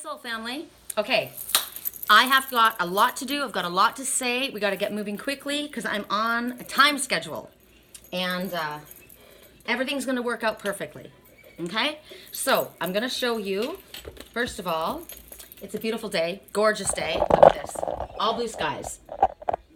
Soul Family. Okay, I have got a lot to do. I've got a lot to say. We got to get moving quickly because I'm on a time schedule. And everything's going to work out perfectly. Okay? So, I'm going to show you, first of all, it's a beautiful day, gorgeous day. Look at this. All blue skies.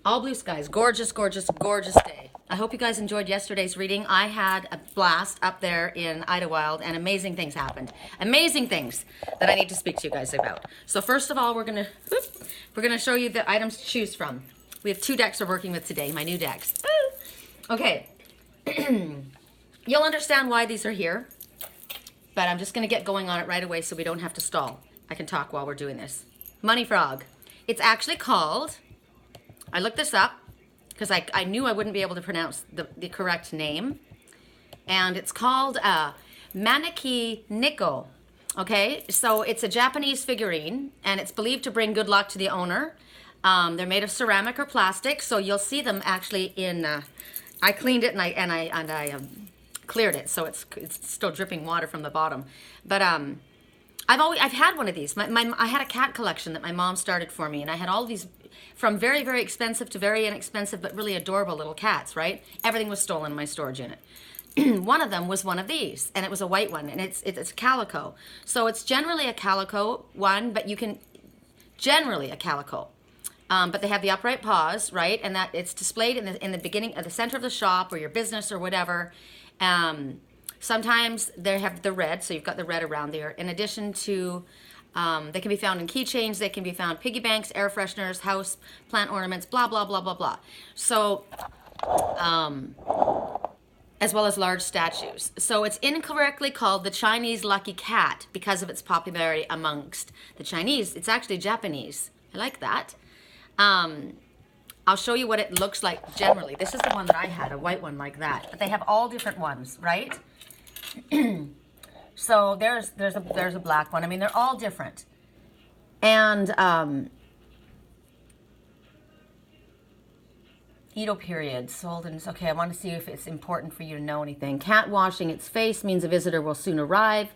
All blue skies. Gorgeous, gorgeous, gorgeous day. I hope you guys enjoyed yesterday's reading. I had a blast up there in Idylwild, and amazing things happened. Amazing things that I need to speak to you guys about. So first of all, we're gonna show you the items to choose from. We have 2 decks we're working with today, my new decks. Okay. You'll understand why these are here, but I'm just gonna get going on it right away so we don't have to stall. I can talk while we're doing this. Money Frog. It's actually called, I looked this up, because I knew I wouldn't be able to pronounce the correct name. And it's called Maneki Niko. Okay, so it's a Japanese figurine, and it's believed to bring good luck to the owner. They're made of ceramic or plastic, so you'll see them actually in. I cleaned it and I cleared it, so it's still dripping water from the bottom. But I've had one of these. I had a cat collection that my mom started for me, and I had all these. From very, very expensive to very inexpensive, but really adorable little cats, right? Everything was stolen in my storage unit. One of them was one of these, and it was a white one, and it's calico. So it's generally a calico one, but you can, generally a calico. But they have the upright paws, right? And that it's displayed in the beginning, at the center of the shop or your business or whatever. Sometimes they have the red, so you've got the red around there. In addition to, they can be found in keychains, they can be found piggy banks, air fresheners, house plant ornaments, blah, blah, blah, blah, blah. So, as well as large statues. So it's incorrectly called the Chinese lucky cat because of its popularity amongst the Chinese. It's actually Japanese. I like that. I'll show you what it looks like generally. This is the one that I had, a white one like that. But they have all different ones, right? So there's a black one. I mean, they're all different. And Edo period, sold in, okay, I want to see if it's important for you to know anything. Cat washing its face means a visitor will soon arrive.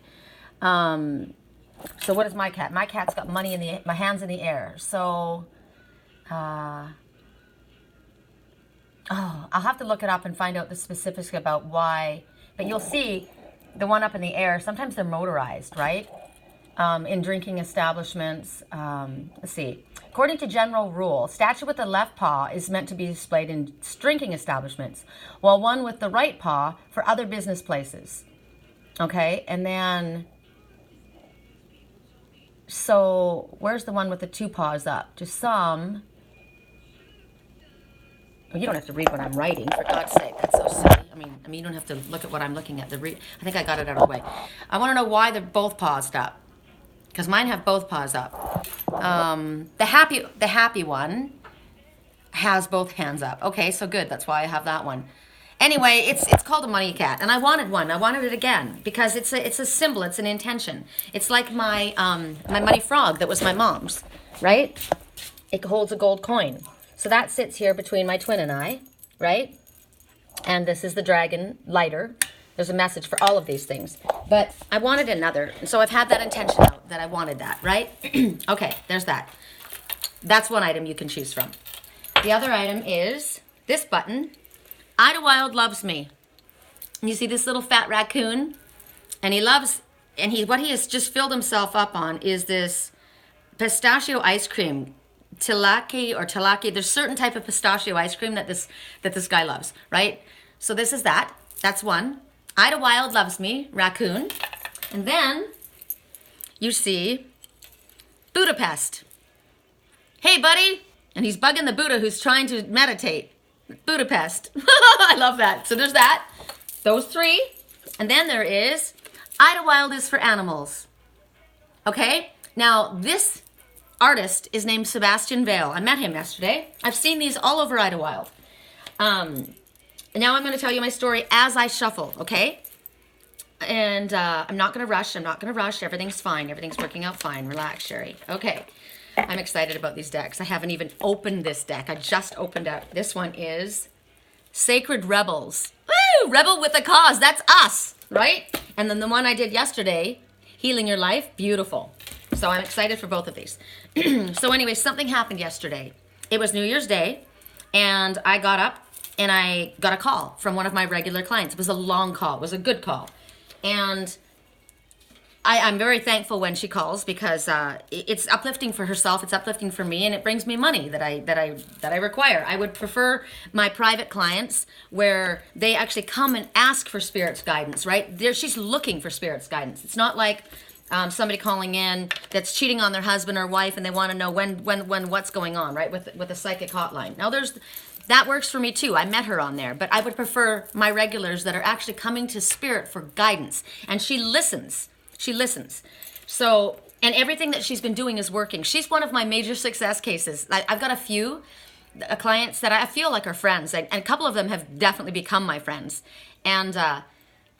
So what is my cat? My cat's got money in my hands in the air. So, I'll have to look it up and find out the specifics about why. But you'll see the one up in the air, sometimes they're motorized, right? In drinking establishments. Let's see. According to general rule, statue with the left paw is meant to be displayed in drinking establishments, while one with the right paw for other business places. Okay, and then, so where's the one with the 2 paws up? Just some. Well, you don't have to read what I'm writing, for God's sake. That's so silly. I mean, you don't have to look at what I'm looking at. I think I got it out of the way. I want to know why they're both paws up, because mine have both paws up. The happy one has both hands up. Okay, so good. That's why I have that one. Anyway, it's called a money cat, and I wanted one. I wanted it again because it's a symbol. It's an intention. It's like my my money frog that was my mom's, right? It holds a gold coin. So that sits here between my twin and I, right? And this is the dragon lighter. There's a message for all of these things. But I wanted another. So I've had that intention out that I wanted that, right? Okay, there's that. That's one item you can choose from. The other item is this button. Idylwild loves me. And you see this little fat raccoon? And what he has just filled himself up on is this pistachio ice cream. Tilaki. There's certain type of pistachio ice cream that this guy loves, right? So this is that. That's one. Idylwild loves me, Raccoon. And then you see Budapest. Hey, buddy. And he's bugging the Buddha who's trying to meditate. Budapest. I love that. So there's that. Those 3. And then there is Idylwild is for animals. Okay? Now, this artist is named Sebastian Vale. I met him yesterday. I've seen these all over Idylwild. And now I'm going to tell you my story as I shuffle, okay? And I'm not going to rush. Everything's fine. Everything's working out fine. Relax, Sherry. Okay. I'm excited about these decks. I haven't even opened this deck. I just opened up. This one is Sacred Rebels. Woo! Rebel with a cause. That's us, right? And then the one I did yesterday, Healing Your Life. Beautiful. So I'm excited for both of these. So anyway, something happened yesterday. It was New Year's Day, and I got up and I got a call from one of my regular clients. It was a long call. It was a good call. And I'm very thankful when she calls because it's uplifting for herself, it's uplifting for me, and it brings me money that I require. I would prefer my private clients where they actually come and ask for Spirit's guidance, right? She's looking for Spirit's guidance. It's not like somebody calling in that's cheating on their husband or wife and they want to know when what's going on, right? With a psychic hotline. Now that works for me too. I met her on there, but I would prefer my regulars that are actually coming to Spirit for guidance, and she listens. She listens. So, and everything that she's been doing is working. She's one of my major success cases. I've got a few clients that I feel like are friends, and a couple of them have definitely become my friends. And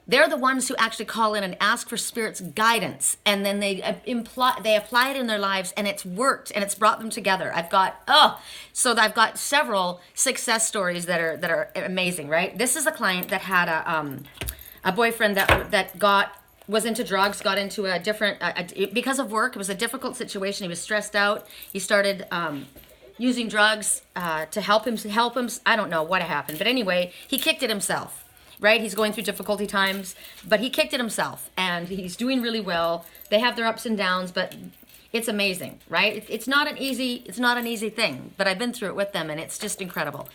they're the ones who actually call in and ask for Spirit's guidance, and then they apply it in their lives, and it's worked, and it's brought them together. I've got several success stories that are amazing, right? This is a client that had a boyfriend that was into drugs, got into a different, because of work, it was a difficult situation. He was stressed out. He started using drugs to help him. I don't know what happened, but anyway, he kicked it himself, right? He's going through difficulty times, but he kicked it himself, and he's doing really well. They have their ups and downs, but it's amazing, right? It's not an easy thing, but I've been through it with them, and it's just incredible.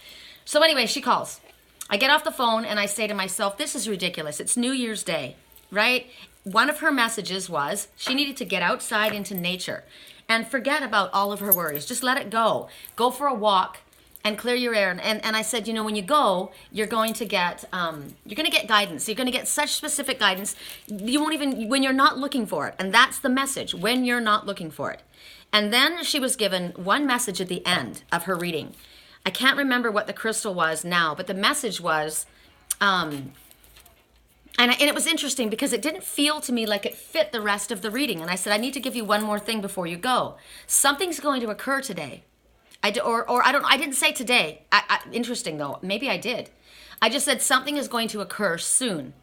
So anyway, she calls. I get off the phone, and I say to myself, this is ridiculous. It's New Year's Day. Right? One of her messages was she needed to get outside into nature and forget about all of her worries. Just let it go. Go for a walk and clear your air. And I said, when you go, you're going to get guidance. You're going to get such specific guidance. You won't even, when you're not looking for it. And that's the message, when you're not looking for it. And then she was given one message at the end of her reading. I can't remember what the crystal was now, but the message was, and it was interesting because it didn't feel to me like it fit the rest of the reading. And I said, I need to give you one more thing before you go. Something's going to occur today. I didn't say today. Interesting though. Maybe I did. I just said something is going to occur soon.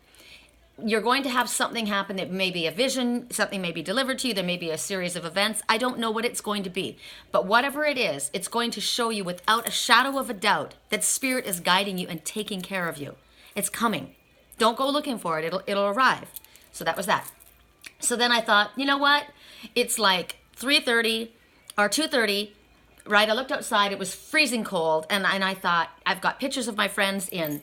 You're going to have something happen. It may be a vision. Something may be delivered to you. There may be a series of events. I don't know what it's going to be. But whatever it is, it's going to show you without a shadow of a doubt that Spirit is guiding you and taking care of you. It's coming. Don't go looking for it. It'll arrive. So that was that. So then I thought, you know what? It's like 3:30 or 2:30, right? I looked outside. It was freezing cold. And I thought, I've got pictures of my friends in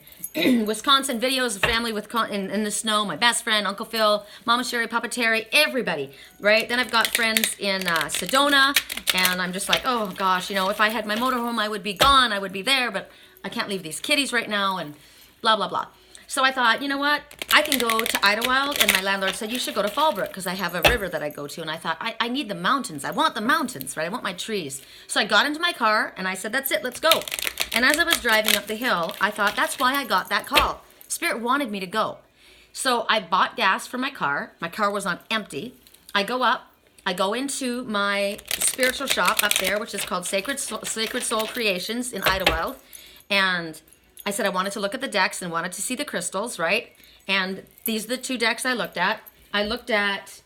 Wisconsin, videos of family in the snow, my best friend, Uncle Phil, Mama Sherry, Papa Terry, everybody, right? Then I've got friends in Sedona. And I'm just like, oh, gosh, if I had my motorhome, I would be gone. I would be there. But I can't leave these kitties right now and blah, blah, blah. So I thought, you know what? I can go to Idylwild, and my landlord said, you should go to Fallbrook because I have a river that I go to. And I thought, I need the mountains. I want the mountains, right? I want my trees. So I got into my car, and I said, that's it, let's go. And as I was driving up the hill, I thought, that's why I got that call. Spirit wanted me to go. So I bought gas for my car. My car was on empty. I go up. I go into my spiritual shop up there, which is called Sacred Soul Creations in Idylwild. And I said I wanted to look at the decks and wanted to see the crystals, right? And these are the two decks I looked at. Actually,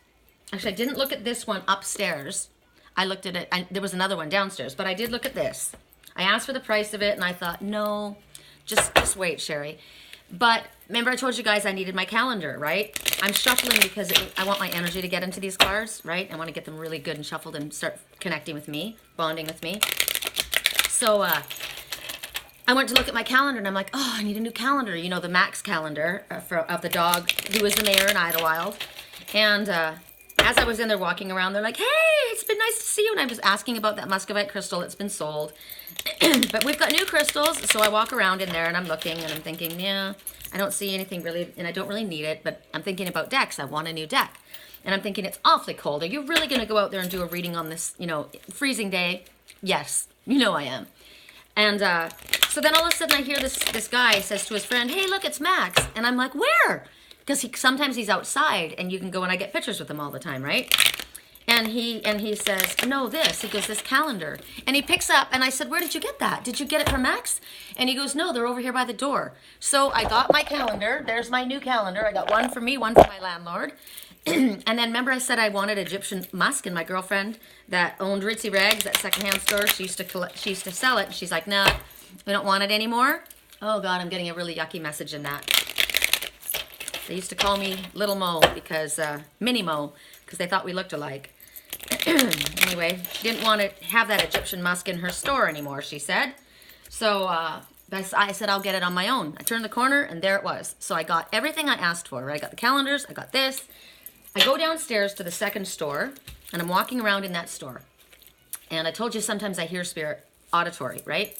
I didn't look at this one upstairs. I looked at it, there was another one downstairs, but I did look at this. I asked for the price of it, and I thought, no, just wait, Sherry. But remember I told you guys I needed my calendar, right? I'm shuffling because I want my energy to get into these cards, right? I want to get them really good and shuffled and start connecting with me, bonding with me. So, I went to look at my calendar, and I'm like, oh, I need a new calendar. The Max calendar of the dog who is the mayor in Idylwild. And as I was in there walking around, they're like, hey, it's been nice to see you. And I was asking about that muscovite crystal. It's been sold. But we've got new crystals. So I walk around in there, and I'm looking, and I'm thinking, yeah, I don't see anything really, and I don't really need it. But I'm thinking about decks. I want a new deck. And I'm thinking, it's awfully cold. Are you really going to go out there and do a reading on this, freezing day? Yes, I am. And so then all of a sudden I hear this guy says to his friend, hey, look, it's Max. And I'm like, where? Because sometimes he's outside, and you can go and I get pictures with him all the time, right? And he says, no, this. He goes, this calendar. And he picks up, and I said, where did you get that? Did you get it from Max? And he goes, no, they're over here by the door. So I got my calendar. There's my new calendar. I got one for me, one for my landlord. And then remember I said I wanted Egyptian musk, and my girlfriend that owned Ritzy Rags, that secondhand store, she used to sell it. And she's like, nah, we don't want it anymore. Oh God, I'm getting a really yucky message in that. They used to call me Little Mo because, Mini Mo, because they thought we looked alike. Anyway, she didn't want to have that Egyptian musk in her store anymore, she said. So I said, I'll get it on my own. I turned the corner and there it was. So I got everything I asked for, right? I got the calendars, I got this. I go downstairs to the second store and I'm walking around in that store. And I told you sometimes I hear spirit auditory, right?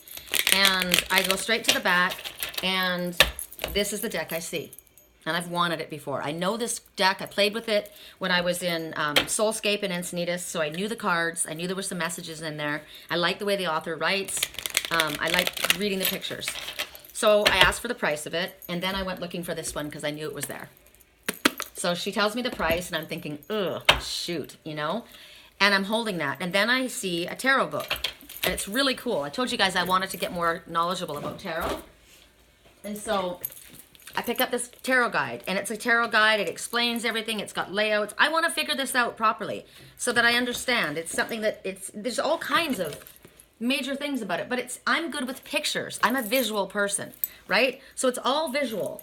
And I go straight to the back and this is the deck I see. And I've wanted it before. I know this deck. I played with it when I was in Soulscape and Encinitas, so I knew the cards. I knew there were some messages in there. I like the way the author writes. I like reading the pictures. So I asked for the price of it, and then I went looking for this one because I knew it was there. So she tells me the price, and I'm thinking, ugh, shoot, you know? And I'm holding that. And then I see a tarot book, and it's really cool. I told you guys I wanted to get more knowledgeable about tarot. And so I pick up this tarot guide, and it's a tarot guide. It explains everything. It's got layouts. I want to figure this out properly so that I understand. It's something that there's all kinds of major things about it, but I'm good with pictures. I'm a visual person, right? So it's all visual.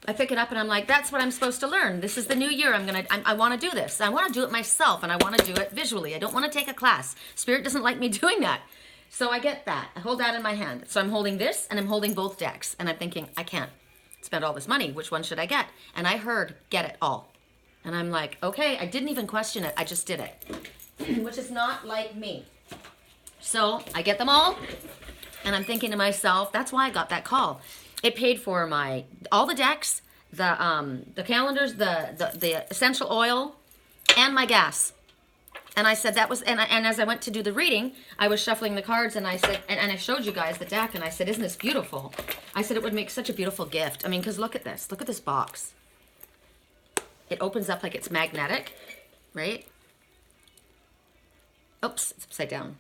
I pick it up and I'm like, that's what I'm supposed to learn. This is the new year. I want to do this. I want to do it myself, and I want to do it visually. I don't want to take a class. Spirit doesn't like me doing that. So I get that. I hold that in my hand. So I'm holding this and I'm holding both decks. And I'm thinking, I can't spend all this money. Which one should I get? And I heard, get it all. And I'm like, okay, I didn't even question it. I just did it. Which is not like me. So I get them all. And I'm thinking to myself, that's why I got that call. It paid for all the decks, the calendars, the essential oil, and my gas. And I said that was, and as I went to do the reading, I was shuffling the cards, and I said, and I showed you guys the deck, and I said, isn't this beautiful? I said it would make such a beautiful gift. I mean, because look at this box. It opens up like it's magnetic, right? Oops, it's upside down.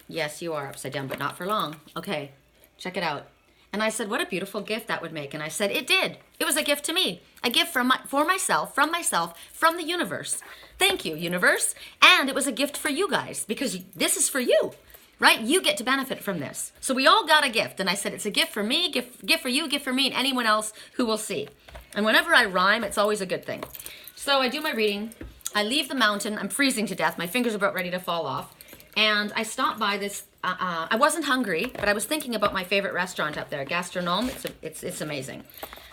Yes, you are upside down, but not for long. Okay, check it out. And I said, what a beautiful gift that would make. And I said, it did. It was a gift to me. A gift for myself, from the universe. Thank you, universe. And it was a gift for you guys, because this is for you, right? You get to benefit from this. So we all got a gift. And I said, it's a gift for me, gift for you, gift for me, and anyone else who will see. And whenever I rhyme, it's always a good thing. So I do my reading. I leave the mountain. I'm freezing to death. My fingers are about ready to fall off. And I stopped by this, I wasn't hungry, but I was thinking about my favorite restaurant up there, Gastronome. It's amazing.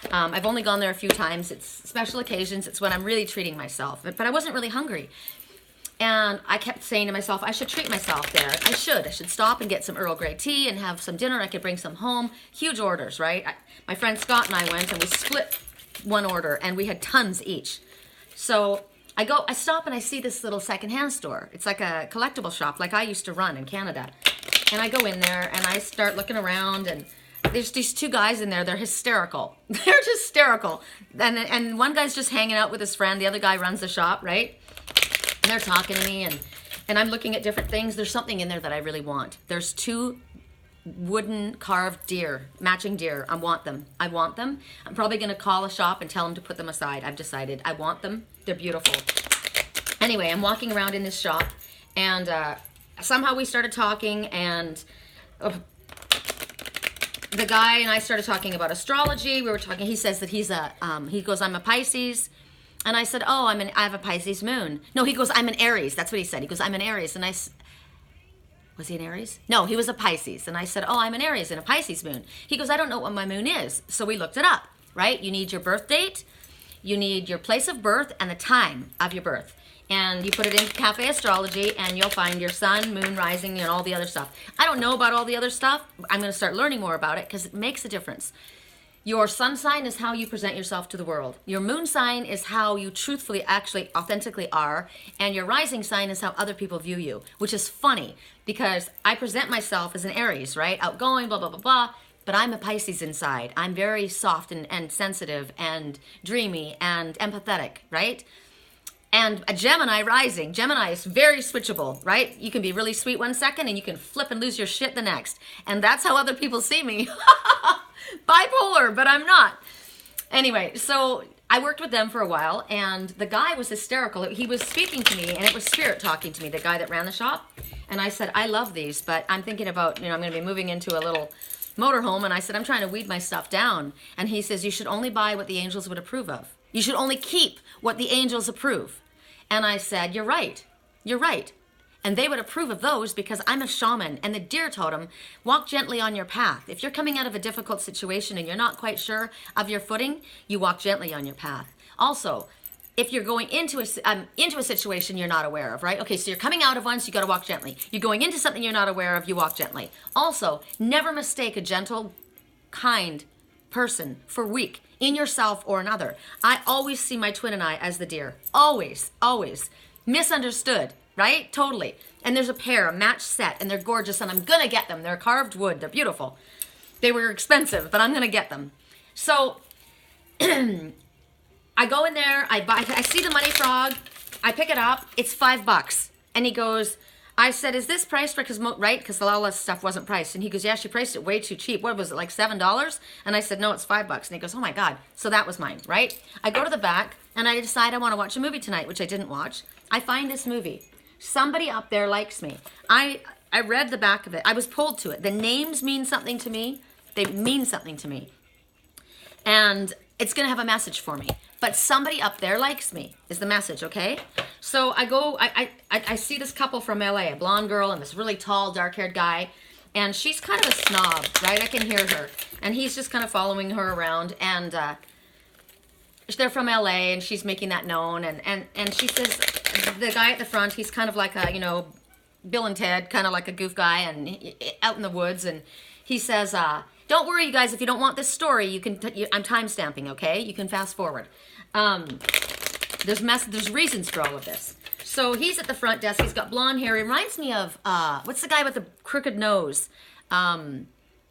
I've only gone there a few times. It's special occasions. It's when I'm really treating myself. But I wasn't really hungry. And I kept saying to myself, I should treat myself there. I should stop and get some Earl Grey tea and have some dinner. I could bring some home. Huge orders, right? My friend Scott and I went and we split one order and we had tons each. So I stop and I see this little secondhand store. It's like a collectible shop like I used to run in Canada. And I go in there and I start looking around, and there's these two guys in there. They're hysterical. They're hysterical. And one guy's just hanging out with his friend. The other guy runs the shop, right? And they're talking to me, and I'm looking at different things. There's something in there that I really want. There's two wooden carved deer, matching deer. I want them. I'm probably going to call a shop and tell them to put them aside. I've decided. I want them. They're beautiful. Anyway, I'm walking around in this shop, and somehow we started talking, and the guy and I started talking about astrology. We were talking. He says that he goes, I'm a Pisces. And I said, oh, I have a Pisces moon. No, he goes, I'm an Aries. That's what he said. He goes, I'm an Aries. And was he an Aries? No, he was a Pisces. And I said, oh, I'm an Aries and a Pisces moon. He goes, I don't know what my moon is. So we looked it up, right? You need your birth date, you need your place of birth, and the time of your birth. And you put it in Cafe Astrology, and you'll find your sun, moon, rising, and all the other stuff. I don't know about all the other stuff. I'm going to start learning more about it because it makes a difference. Your sun sign is how you present yourself to the world. Your moon sign is how you truthfully, actually, authentically are. And your rising sign is how other people view you, which is funny because I present myself as an Aries, right? Outgoing, blah, blah, blah, blah. But I'm a Pisces inside. I'm very soft and sensitive and dreamy and empathetic, right? And a Gemini rising. Gemini is very switchable, right? You can be really sweet one second and you can flip and lose your shit the next. And that's how other people see me. Bipolar, but I'm not. Anyway, so I worked with them for a while, and the guy was hysterical. He was speaking to me, and it was Spirit talking to me, the guy that ran the shop. And I said, I love these, but I'm thinking about, I'm going to be moving into a little motorhome. And I said, I'm trying to weed my stuff down. And he says, you should only buy what the angels would approve of. You should only keep what the angels approve. And I said, you're right. You're right. And they would approve of those because I'm a shaman, and the deer totem, walk gently on your path. If you're coming out of a difficult situation and you're not quite sure of your footing, you walk gently on your path. Also, if you're going into a situation you're not aware of, right? Okay, so you're coming out of one, so you got to walk gently. You're going into something you're not aware of, you walk gently. Also, never mistake a gentle, kind person for weak in yourself or another. I always see my twin and I as the deer. Always, always. Misunderstood. Right? Totally. And there's a pair, a match set, and they're gorgeous, and I'm going to get them. They're carved wood. They're beautiful. They were expensive, but I'm going to get them. So I go in there. I see the money frog. I pick it up. It's $5. And he goes, I said, is this priced? Because all this stuff wasn't priced. And he goes, yeah, she priced it way too cheap. What was it, like $7? And I said, no, it's $5. And he goes, oh my God. So that was mine, right? I go to the back, and I decide I want to watch a movie tonight, which I didn't watch. I find this movie. Somebody up there likes me. I read the back of it. I was pulled to it. The names mean something to me. They mean something to me. And it's going to have a message for me. But somebody up there likes me is the message, okay? So I go, I see this couple from LA, a blonde girl and this really tall, dark-haired guy. And she's kind of a snob, right? I can hear her. And he's just kind of following her around. And they're from LA, and she's making that known. And she says, the guy at the front, he's kind of like a, Bill and Ted, kind of like a goof guy, and out in the woods. And he says, don't worry, you guys, if you don't want this story, you can, I'm time stamping, okay? You can fast forward. There's reasons for all of this. So he's at the front desk. He's got blonde hair. He reminds me of, what's the guy with the crooked nose in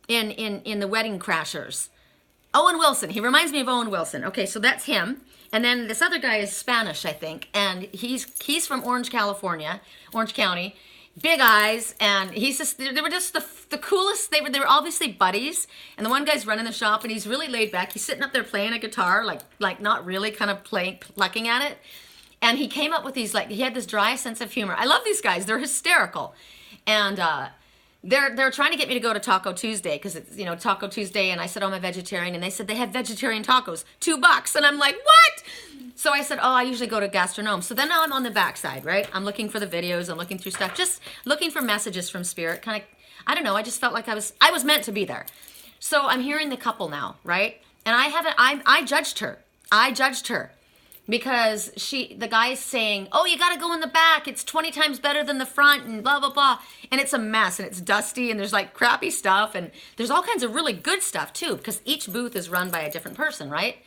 The Wedding Crashers? Owen Wilson. He reminds me of Owen Wilson. Okay, so that's him. And then this other guy is Spanish, I think. And he's from Orange, California, Orange County. Big eyes. And he's just, they were just the coolest. They were obviously buddies. And the one guy's running the shop, and he's really laid back. He's sitting up there playing a guitar, like not really kind of plucking at it. And he came up with these, he had this dry sense of humor. I love these guys. They're hysterical. And they're trying to get me to go to Taco Tuesday because it's, Taco Tuesday. And I said, oh, I'm a vegetarian. And they said they had vegetarian tacos, $2. And I'm like, what? So I said, oh, I usually go to Gastronome. So then now I'm on the backside, right? I'm looking for the videos. I'm looking through stuff, just looking for messages from Spirit. Kind of, I don't know. I just felt like I was meant to be there. So I'm hearing the couple now, right? And I judged her. I judged her. Because the guy's saying, oh, you got to go in the back. It's 20 times better than the front and blah, blah, blah. And it's a mess and it's dusty and there's crappy stuff. And there's all kinds of really good stuff too, because each booth is run by a different person, right?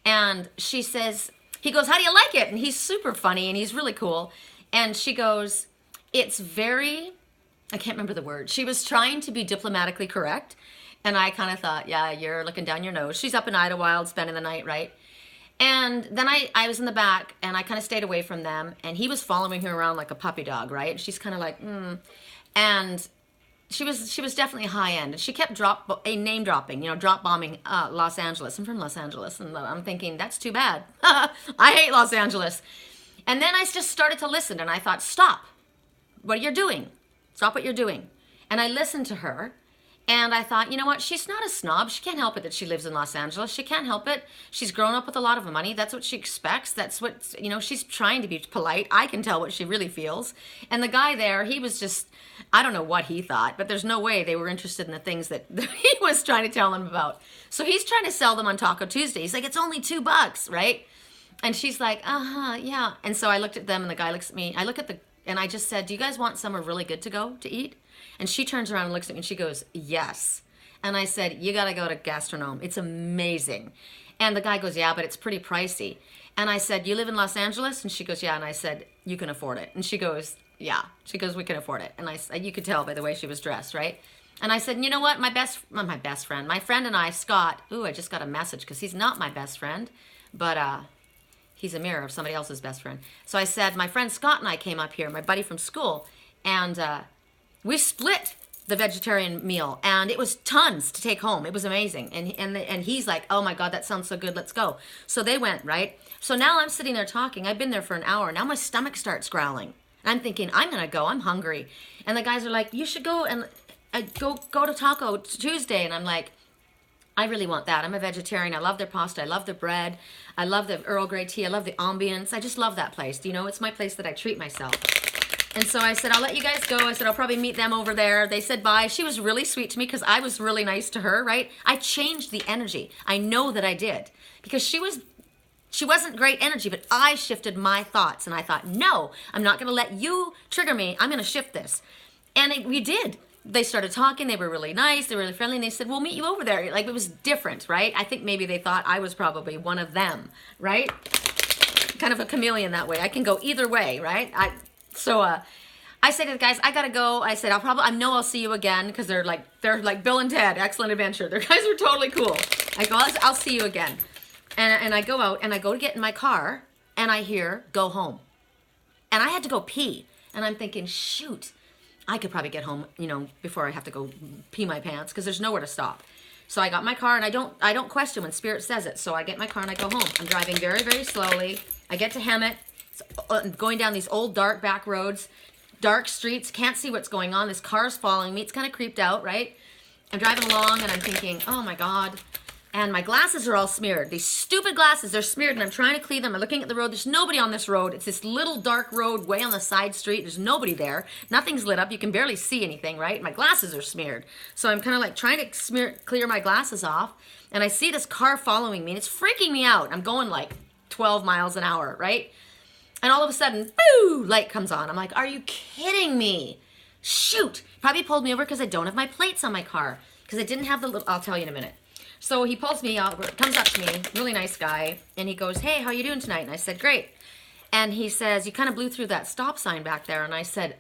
And he goes, how do you like it? And he's super funny and he's really cool. And she goes, it's very, I can't remember the word. She was trying to be diplomatically correct. And I kind of thought, yeah, you're looking down your nose. She's up in Idylwild spending the night, right? And then I was in the back, and I kind of stayed away from them, and he was following her around like a puppy dog, right? And she's kind of like, And she was definitely high end. And she kept name dropping, drop bombing Los Angeles. I'm from Los Angeles, and I'm thinking, that's too bad. I hate Los Angeles. And then I just started to listen, and I thought, stop what you're doing. Stop what you're doing. And I listened to her. And I thought, you know what? She's not a snob. She can't help it that she lives in Los Angeles. She can't help it. She's grown up with a lot of money. That's what she expects. That's what, she's trying to be polite. I can tell what she really feels. And the guy there, he was just, I don't know what he thought, but there's no way they were interested in the things that he was trying to tell them about. So he's trying to sell them on Taco Tuesday. He's like, it's only $2, right? And she's like, yeah. And so I looked at them, and the guy looks at me. And I just said, do you guys want somewhere really good to go to eat? And she turns around and looks at me and she goes, yes. And I said, you got to go to Gastronome. It's amazing. And the guy goes, yeah, but it's pretty pricey. And I said, you live in Los Angeles? And she goes, yeah. And I said, you can afford it. And she goes, yeah. She goes, we can afford it. And you could tell by the way she was dressed, right? And I said, you know what? My friend and I, Scott, I just got a message because he's not my best friend, but he's a mirror of somebody else's best friend. So I said, my friend Scott and I came up here, my buddy from school, and we split the vegetarian meal, and it was tons to take home. It was amazing. And he's like, oh my God, that sounds so good. Let's go. So they went, right? So now I'm sitting there talking. I've been there for an hour. Now my stomach starts growling. I'm thinking, I'm going to go. I'm hungry. And the guys are like, you should go and go to Taco Tuesday. And I'm like, I really want that. I'm a vegetarian. I love their pasta. I love the bread. I love the Earl Grey tea. I love the ambience. I just love that place. You know, it's my place that I treat myself. And so I said, I'll let you guys go. I said, I'll probably meet them over there. They said bye. She was really sweet to me because I was really nice to her, right? I changed the energy. I know that I did because she wasn't great energy, but I shifted my thoughts. And I thought, no, I'm not going to let you trigger me. I'm going to shift this. And we did. They started talking. They were really nice. They were really friendly. And they said, we'll meet you over there. Like, it was different, right? I think maybe they thought I was probably one of them, right? Kind of a chameleon that way. I can go either way, right? So I said to the guys, I gotta go. I said, I know I'll see you again, because they're like Bill and Ted, Excellent Adventure. Their guys are totally cool. I go, I'll see you again. And I go out and I go to get in my car and I hear, go home. And I had to go pee. And I'm thinking, shoot, I could probably get home, you know, before I have to go pee my pants, because there's nowhere to stop. So I got my car, and I don't question when Spirit says it. So I get my car and I go home. I'm driving very, very slowly. I get to Hemet, going down these old dark back roads, dark streets, can't see what's going on. This car's following me. It's kind of creeped out, right? I'm driving along and I'm thinking, oh my God. And my glasses are all smeared. These stupid glasses, they're smeared, and I'm trying to clean them. I'm looking at the road. There's nobody on this road. It's this little dark road way on the side street. There's nobody there. Nothing's lit up. You can barely see anything, right? My glasses are smeared. So I'm kind of like trying to clear my glasses off. And I see this car following me, and it's freaking me out. I'm going like 12 miles an hour, right? And all of a sudden, boo, light comes on. I'm like, are you kidding me? Shoot. Probably pulled me over because I don't have my plates on my car. Because I didn't have the little, I'll tell you in a minute. So he pulls me out, comes up to me, really nice guy, and he goes, hey, how you doing tonight? And I said, great. And he says, you kind of blew through that stop sign back there. And I said,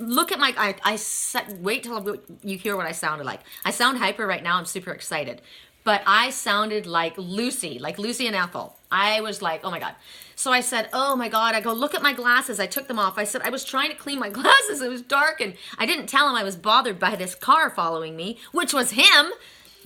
look at my, I said, wait till you hear what I sounded like. I sound hyper right now. I'm super excited. But I sounded like Lucy and Ethel. I was like, oh my God. So I said, oh my God. I go, look at my glasses. I took them off. I said, I was trying to clean my glasses. It was dark. And I didn't tell him I was bothered by this car following me, which was him.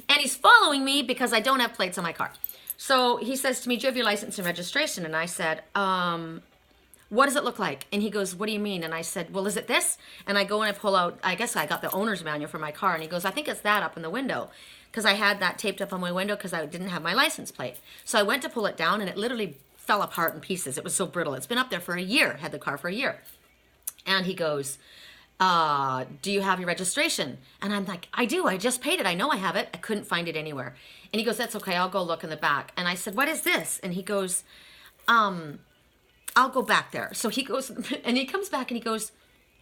And he's following me because I don't have plates on my car. So he says to me, do you have your license and registration? And I said, what does it look like? And he goes, what do you mean? And I said, well, is it this? And I go and I pull out, I guess I got the owner's manual for my car. And he goes, I think it's that up in the window. Because I had that taped up on my window because I didn't have my license plate. So I went to pull it down and it literally fell apart in pieces. It was so brittle. It's been up there for a year, had the car for a year. And he goes, do you have your registration? And I'm like, I do. I just paid it. I know I have it. I couldn't find it anywhere. And he goes, that's okay. I'll go look in the back. And I said, what is this? And he goes, I'll go back there. So he goes, and he comes back and he goes,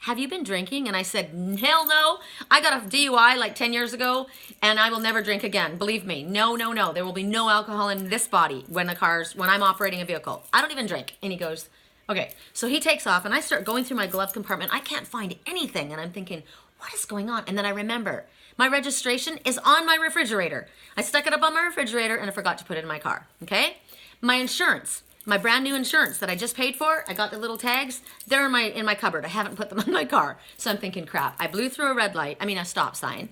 have you been drinking? And I said, hell no. I got a DUI like 10 years ago, and I will never drink again. Believe me. No, no, no. There will be no alcohol in this body when I'm operating a vehicle. I don't even drink. And he goes, okay. So he takes off, and I start going through my glove compartment. I can't find anything. And I'm thinking, what is going on? And then I remember, my registration is on my refrigerator. I stuck it up on my refrigerator, and I forgot to put it in my car. Okay? My insurance. My brand new insurance that I just paid for, I got the little tags. They're in my cupboard. I haven't put them on my car. So I'm thinking, crap. I blew through a stop sign.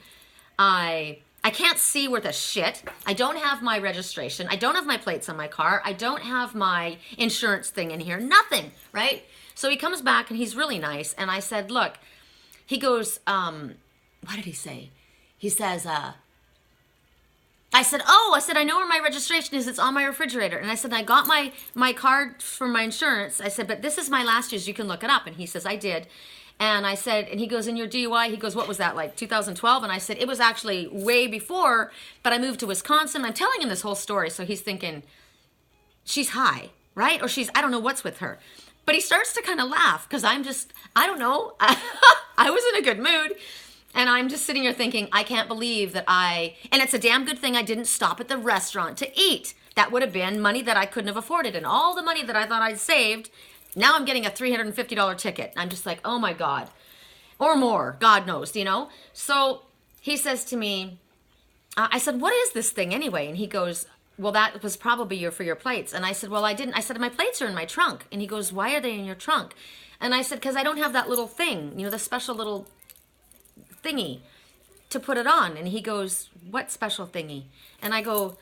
I can't see worth a shit. I don't have my registration. I don't have my plates on my car. I don't have my insurance thing in here. Nothing, right? So he comes back and he's really nice. And I said, look, he goes, what did he say? He says, I said, I know where my registration is. It's on my refrigerator. And I said, I got my card for my insurance. I said, but this is my last year's. You can look it up. And he says, I did. And I said, and he goes, in your DUI? He goes, what was that, like 2012? And I said, it was actually way before, but I moved to Wisconsin. I'm telling him this whole story. So he's thinking, she's high, right? Or I don't know what's with her. But he starts to kind of laugh because I don't know. I was in a good mood. And I'm just sitting here thinking, I can't believe that and it's a damn good thing I didn't stop at the restaurant to eat. That would have been money that I couldn't have afforded. And all the money that I thought I'd saved, now I'm getting a $350 ticket. I'm just like, oh my God. Or more, God knows, you know? So he says to me, I said, what is this thing anyway? And he goes, well, that was probably for your plates. And I said, well, I didn't. I said, my plates are in my trunk. And he goes, why are they in your trunk? And I said, because I don't have that little thing, you know, the special little thingy to put it on. And he goes, what special thingy? And I go,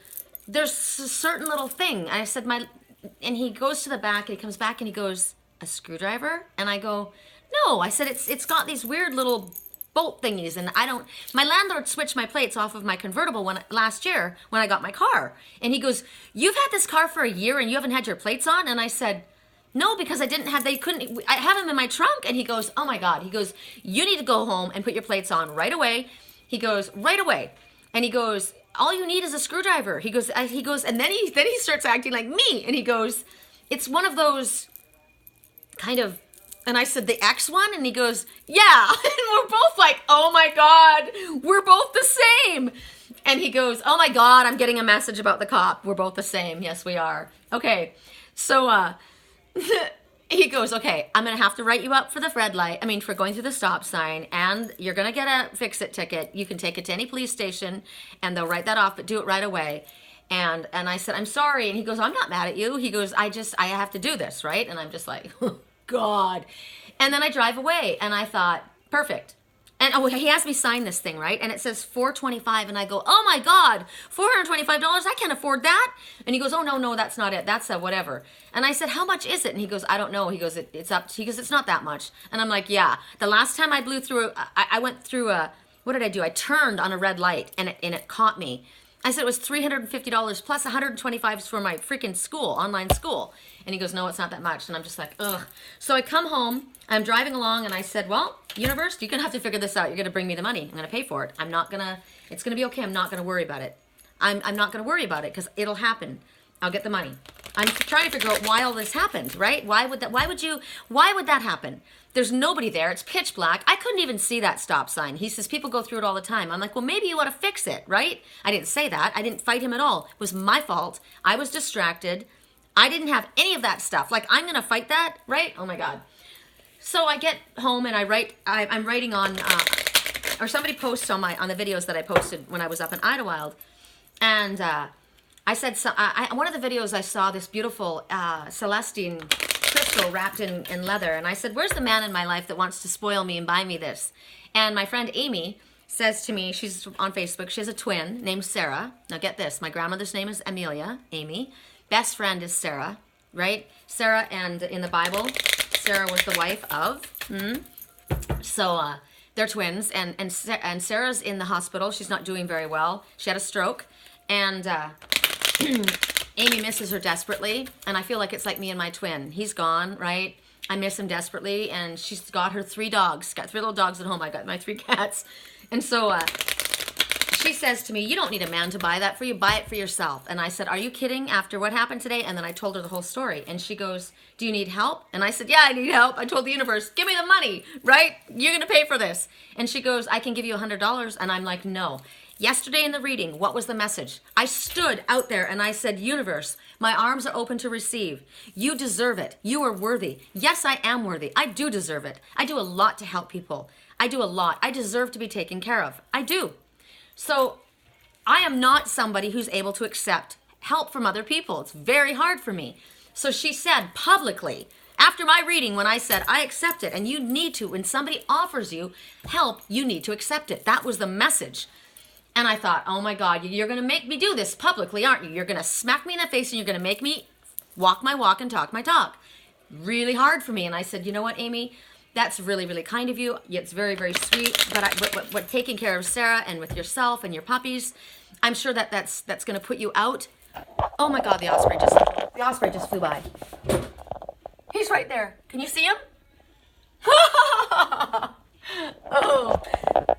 there's a certain little thing. I said, and he goes to the back and he comes back and he goes, a screwdriver? And I go, no. I said, it's got these weird little bolt thingies, and my landlord switched my plates off of my convertible last year when I got my car. And he goes, you've had this car for a year and you haven't had your plates on? And I said, no, because I have them in my trunk. And he goes, oh my God. He goes, you need to go home and put your plates on right away. He goes, right away. And he goes, all you need is a screwdriver. He goes, and then he starts acting like me. And he goes, it's one of those kind of, and I said, the X one? And he goes, yeah. And we're both like, oh my God, we're both the same. And he goes, oh my God, I'm getting a message about the cop. We're both the same. Yes, we are. Okay. So, he goes, okay, I'm going to have to write you up for the red light. I mean, for going through the stop sign, and you're going to get a fix-it ticket. You can take it to any police station and they'll write that off, but do it right away. And I said, I'm sorry. And he goes, I'm not mad at you. He goes, I have to do this, right? And I'm just like, God. And then I drive away and I thought, perfect. And he has me sign this thing, right? And it says $425, and I go, oh my God, $425, I can't afford that. And he goes, oh no, that's not it. That's a whatever. And I said, how much is it? And he goes, I don't know. He goes, it's not that much. And I'm like, yeah. The last time I blew through, I went through what did I do? I turned on a red light and it caught me. I said it was $350 plus $125 for my freaking school, online school. And he goes, no, it's not that much. And I'm just like, ugh. So I come home, I'm driving along, and I said, well, universe, you're going to have to figure this out. You're going to bring me the money. I'm going to pay for it. It's going to be okay. I'm not going to worry about it. I'm not going to worry about it because it'll happen. I'll get the money. I'm trying to figure out why all this happened, right? Why would that happen? There's nobody there. It's pitch black. I couldn't even see that stop sign. He says, people go through it all the time. I'm like, well, maybe you want to fix it, right? I didn't say that. I didn't fight him at all. It was my fault. I was distracted. I didn't have any of that stuff. Like, I'm going to fight that, right? Oh my God. So I get home and I'm writing on, or somebody posts on the videos that I posted when I was up in Idylwild. And I said, one of the videos I saw this beautiful Celestine crystal wrapped in leather. And I said, where's the man in my life that wants to spoil me and buy me this? And my friend Amy says to me, she's on Facebook, she has a twin named Sarah. Now get this, my grandmother's name is Amelia, Amy. Best friend is Sarah, right? Sarah, and in the Bible, Sarah was the wife of. So they're twins, and Sarah's in the hospital. She's not doing very well. She had a stroke, and Amy misses her desperately, and I feel like it's like me and my twin. He's gone, right? I miss him desperately, and she's got her 3 dogs. Got 3 little dogs at home. I got my 3 cats. And so she says to me, you don't need a man to buy that for you. Buy it for yourself. And I said, are you kidding after what happened today? And then I told her the whole story. And she goes, do you need help? And I said, yeah, I need help. I told the universe, give me the money, right? You're going to pay for this. And she goes, I can give you $100. And I'm like, no. Yesterday in the reading, what was the message? I stood out there and I said, universe, my arms are open to receive. You deserve it. You are worthy. Yes, I am worthy. I do deserve it. I do a lot to help people. I do a lot. I deserve to be taken care of. I do. So I am not somebody who's able to accept help from other people. It's very hard for me. So she said publicly, after my reading, when I said, I accept it, and you need to, when somebody offers you help, you need to accept it. That was the message. And I thought, oh my God, you're going to make me do this publicly, aren't you? You're going to smack me in the face and you're going to make me walk my walk and talk my talk. Really hard for me. And I said, you know what, Amy? That's really, really kind of you. It's very, very sweet. But taking care of Sarah and with yourself and your puppies, I'm sure that's going to put you out. Oh my God, the Osprey just flew by. He's right there. Can you see him? Oh,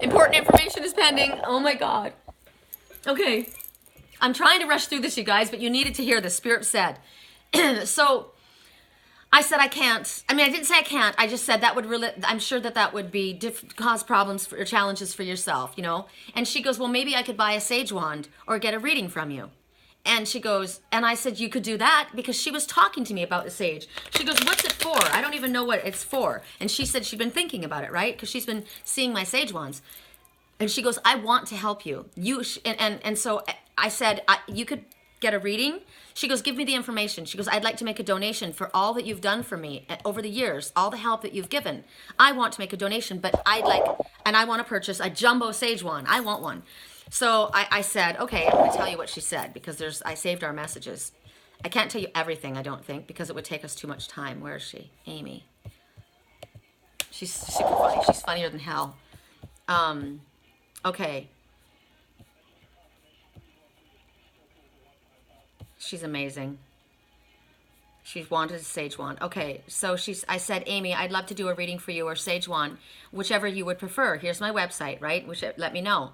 important information is pending. Oh my God. Okay. I'm trying to rush through this, you guys, but you needed to hear the Spirit said. So I said, I can't. I mean, I didn't say I can't. I just said that would really, I'm sure that would be cause problems or challenges for yourself, you know? And she goes, well, maybe I could buy a sage wand or get a reading from you. And she goes, and I said, you could do that, because she was talking to me about the sage. She goes, what's it for? I don't even know what it's for. And she said she'd been thinking about it, right? Because she's been seeing my sage wands. And she goes, I want to help you. And so I said, you could get a reading, She goes, give me the information. She goes, I'd like to make a donation for all that you've done for me over the years, all the help that you've given. I want to make a donation, but and I want to purchase a jumbo sage wand. I want one. So I said, okay, I'm going to tell you what she said, because I saved our messages. I can't tell you everything, I don't think, because it would take us too much time. Where is she? Amy. She's super funny. She's funnier than hell. Okay. She's amazing. She wanted a sage wand. Okay, so I said, Amy, I'd love to do a reading for you, or sage wand, whichever you would prefer. Here's my website, right? Let me know.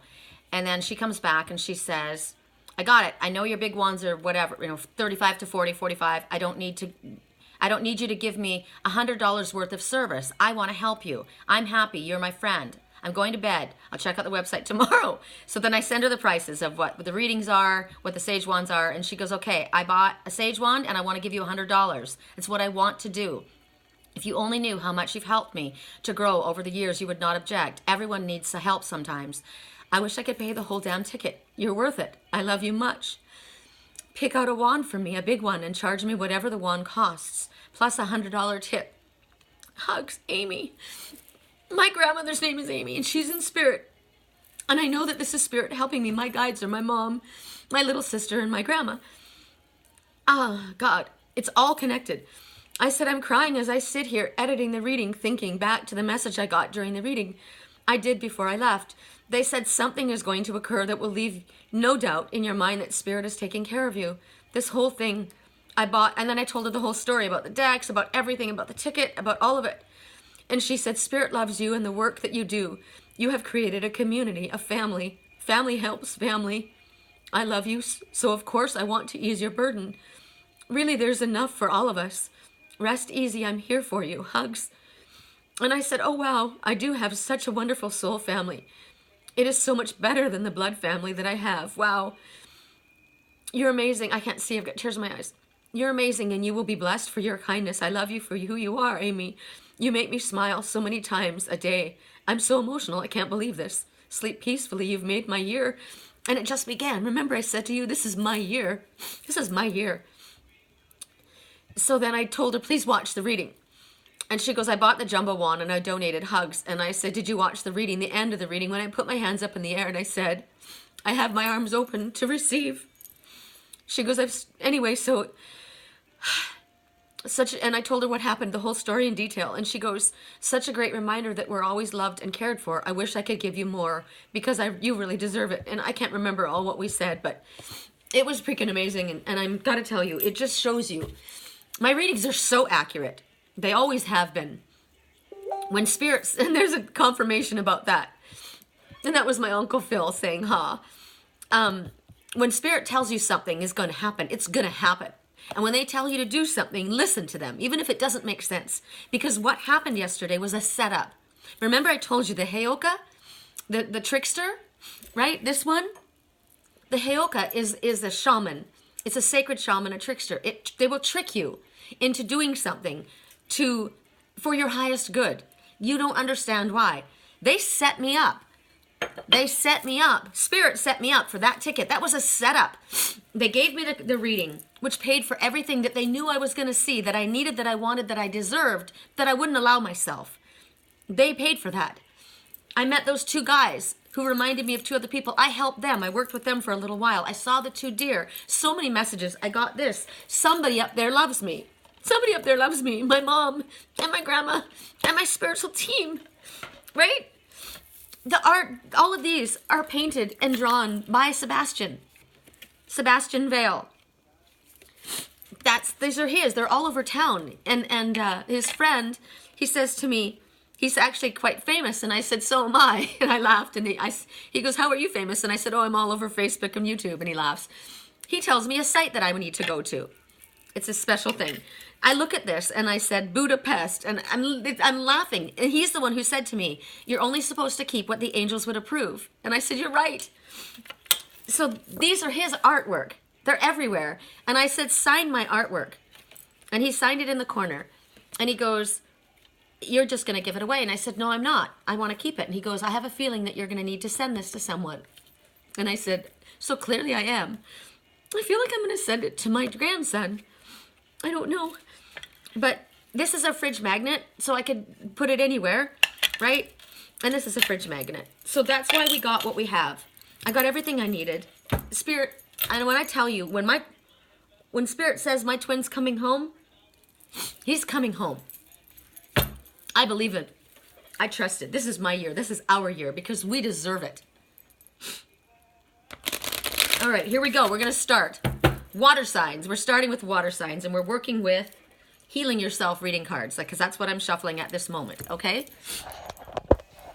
And then she comes back and she says, I got it. I know your big ones are whatever, 35 to 40, 45. I don't need you to give me $100 worth of service. I want to help you. I'm happy. You're my friend. I'm going to bed. I'll check out the website tomorrow. So then I send her the prices of what the readings are, what the sage wands are. And she goes, okay, I bought a sage wand and I want to give you $100. It's what I want to do. If you only knew how much you've helped me to grow over the years, you would not object. Everyone needs help sometimes. I wish I could pay the whole damn ticket. You're worth it. I love you much. Pick out a wand for me, a big one, and charge me whatever the wand costs, plus $100 tip. Hugs, Amy. My grandmother's name is Amy, and she's in spirit. And I know that this is spirit helping me. My guides are my mom, my little sister, and my grandma. Ah, God, it's all connected. I said, I'm crying as I sit here editing the reading, thinking back to the message I got during the reading I did before I left. They said something is going to occur that will leave no doubt in your mind that spirit is taking care of you. This whole thing I bought, and then I told her the whole story about the decks, about everything, about the ticket, about all of it. And she said, Spirit loves you and the work that you do. You have created a community, a family. Family helps family. I love you, so of course I want to ease your burden. Really, there's enough for all of us. Rest easy, I'm here for you. Hugs. And I said, oh wow, I do have such a wonderful soul family. It is so much better than the blood family that I have. Wow. You're amazing. I can't see, I've got tears in my eyes. You're amazing and you will be blessed for your kindness. I love you for who you are, Amy. You make me smile so many times a day. I'm so emotional. I can't believe this. Sleep peacefully. You've made my year. And it just began. Remember I said to you, this is my year. This is my year. So then I told her, please watch the reading. And she goes, I bought the jumbo wand and I donated. Hugs. And I said, did you watch the reading, the end of the reading, when I put my hands up in the air and I said, I have my arms open to receive. She goes, anyway, so... and I told her what happened, the whole story in detail. And she goes, such a great reminder that we're always loved and cared for. I wish I could give you more because you really deserve it. And I can't remember all what we said, but it was freaking amazing. And I'm got to tell you, it just shows you. My readings are so accurate. They always have been. When spirits, and there's a confirmation about that. And that was my Uncle Phil saying, when spirit tells you something is going to happen, it's going to happen. And when they tell you to do something, listen to them, even if it doesn't make sense. Because what happened yesterday was a setup. Remember I told you the Heyoka, the trickster, right? This one? The Heyoka is a shaman. It's a sacred shaman, a trickster. They will trick you into doing something for your highest good. You don't understand why. They set me up. They set me up. Spirit set me up for that ticket. That was a setup. They gave me the reading, which paid for everything that they knew I was going to see, that I needed, that I wanted, that I deserved, that I wouldn't allow myself. They paid for that. I met those two guys who reminded me of two other people. I helped them. I worked with them for a little while. I saw the two deer. So many messages. I got this. Somebody up there loves me. Somebody up there loves me. My mom and my grandma and my spiritual team. Right? The art, all of these are painted and drawn by Sebastian Vale. These are his. They're all over town. And his friend, he says to me, he's actually quite famous. And I said, so am I. And I laughed. And he goes, how are you famous? And I said, oh, I'm all over Facebook and YouTube. And he laughs. He tells me a site that I need to go to. It's a special thing. I look at this and I said, Budapest, and I'm laughing. And he's the one who said to me, you're only supposed to keep what the angels would approve. And I said, you're right. So these are his artwork. They're everywhere. And I said, sign my artwork. And he signed it in the corner. And he goes, you're just going to give it away. And I said, no, I'm not. I want to keep it. And he goes, I have a feeling that you're going to need to send this to someone. And I said, so clearly I am. I feel like I'm going to send it to my grandson. I don't know. But this is a fridge magnet, so I could put it anywhere, right? And this is a fridge magnet. So that's why we got what we have. I got everything I needed. Spirit, and when I tell you, when Spirit says my twin's coming home, he's coming home. I believe it. I trust it. This is my year. This is our year because we deserve it. All right, here we go. We're going to start. Water signs. We're starting with water signs, and we're working with healing yourself reading cards, because that's what I'm shuffling at this moment, okay?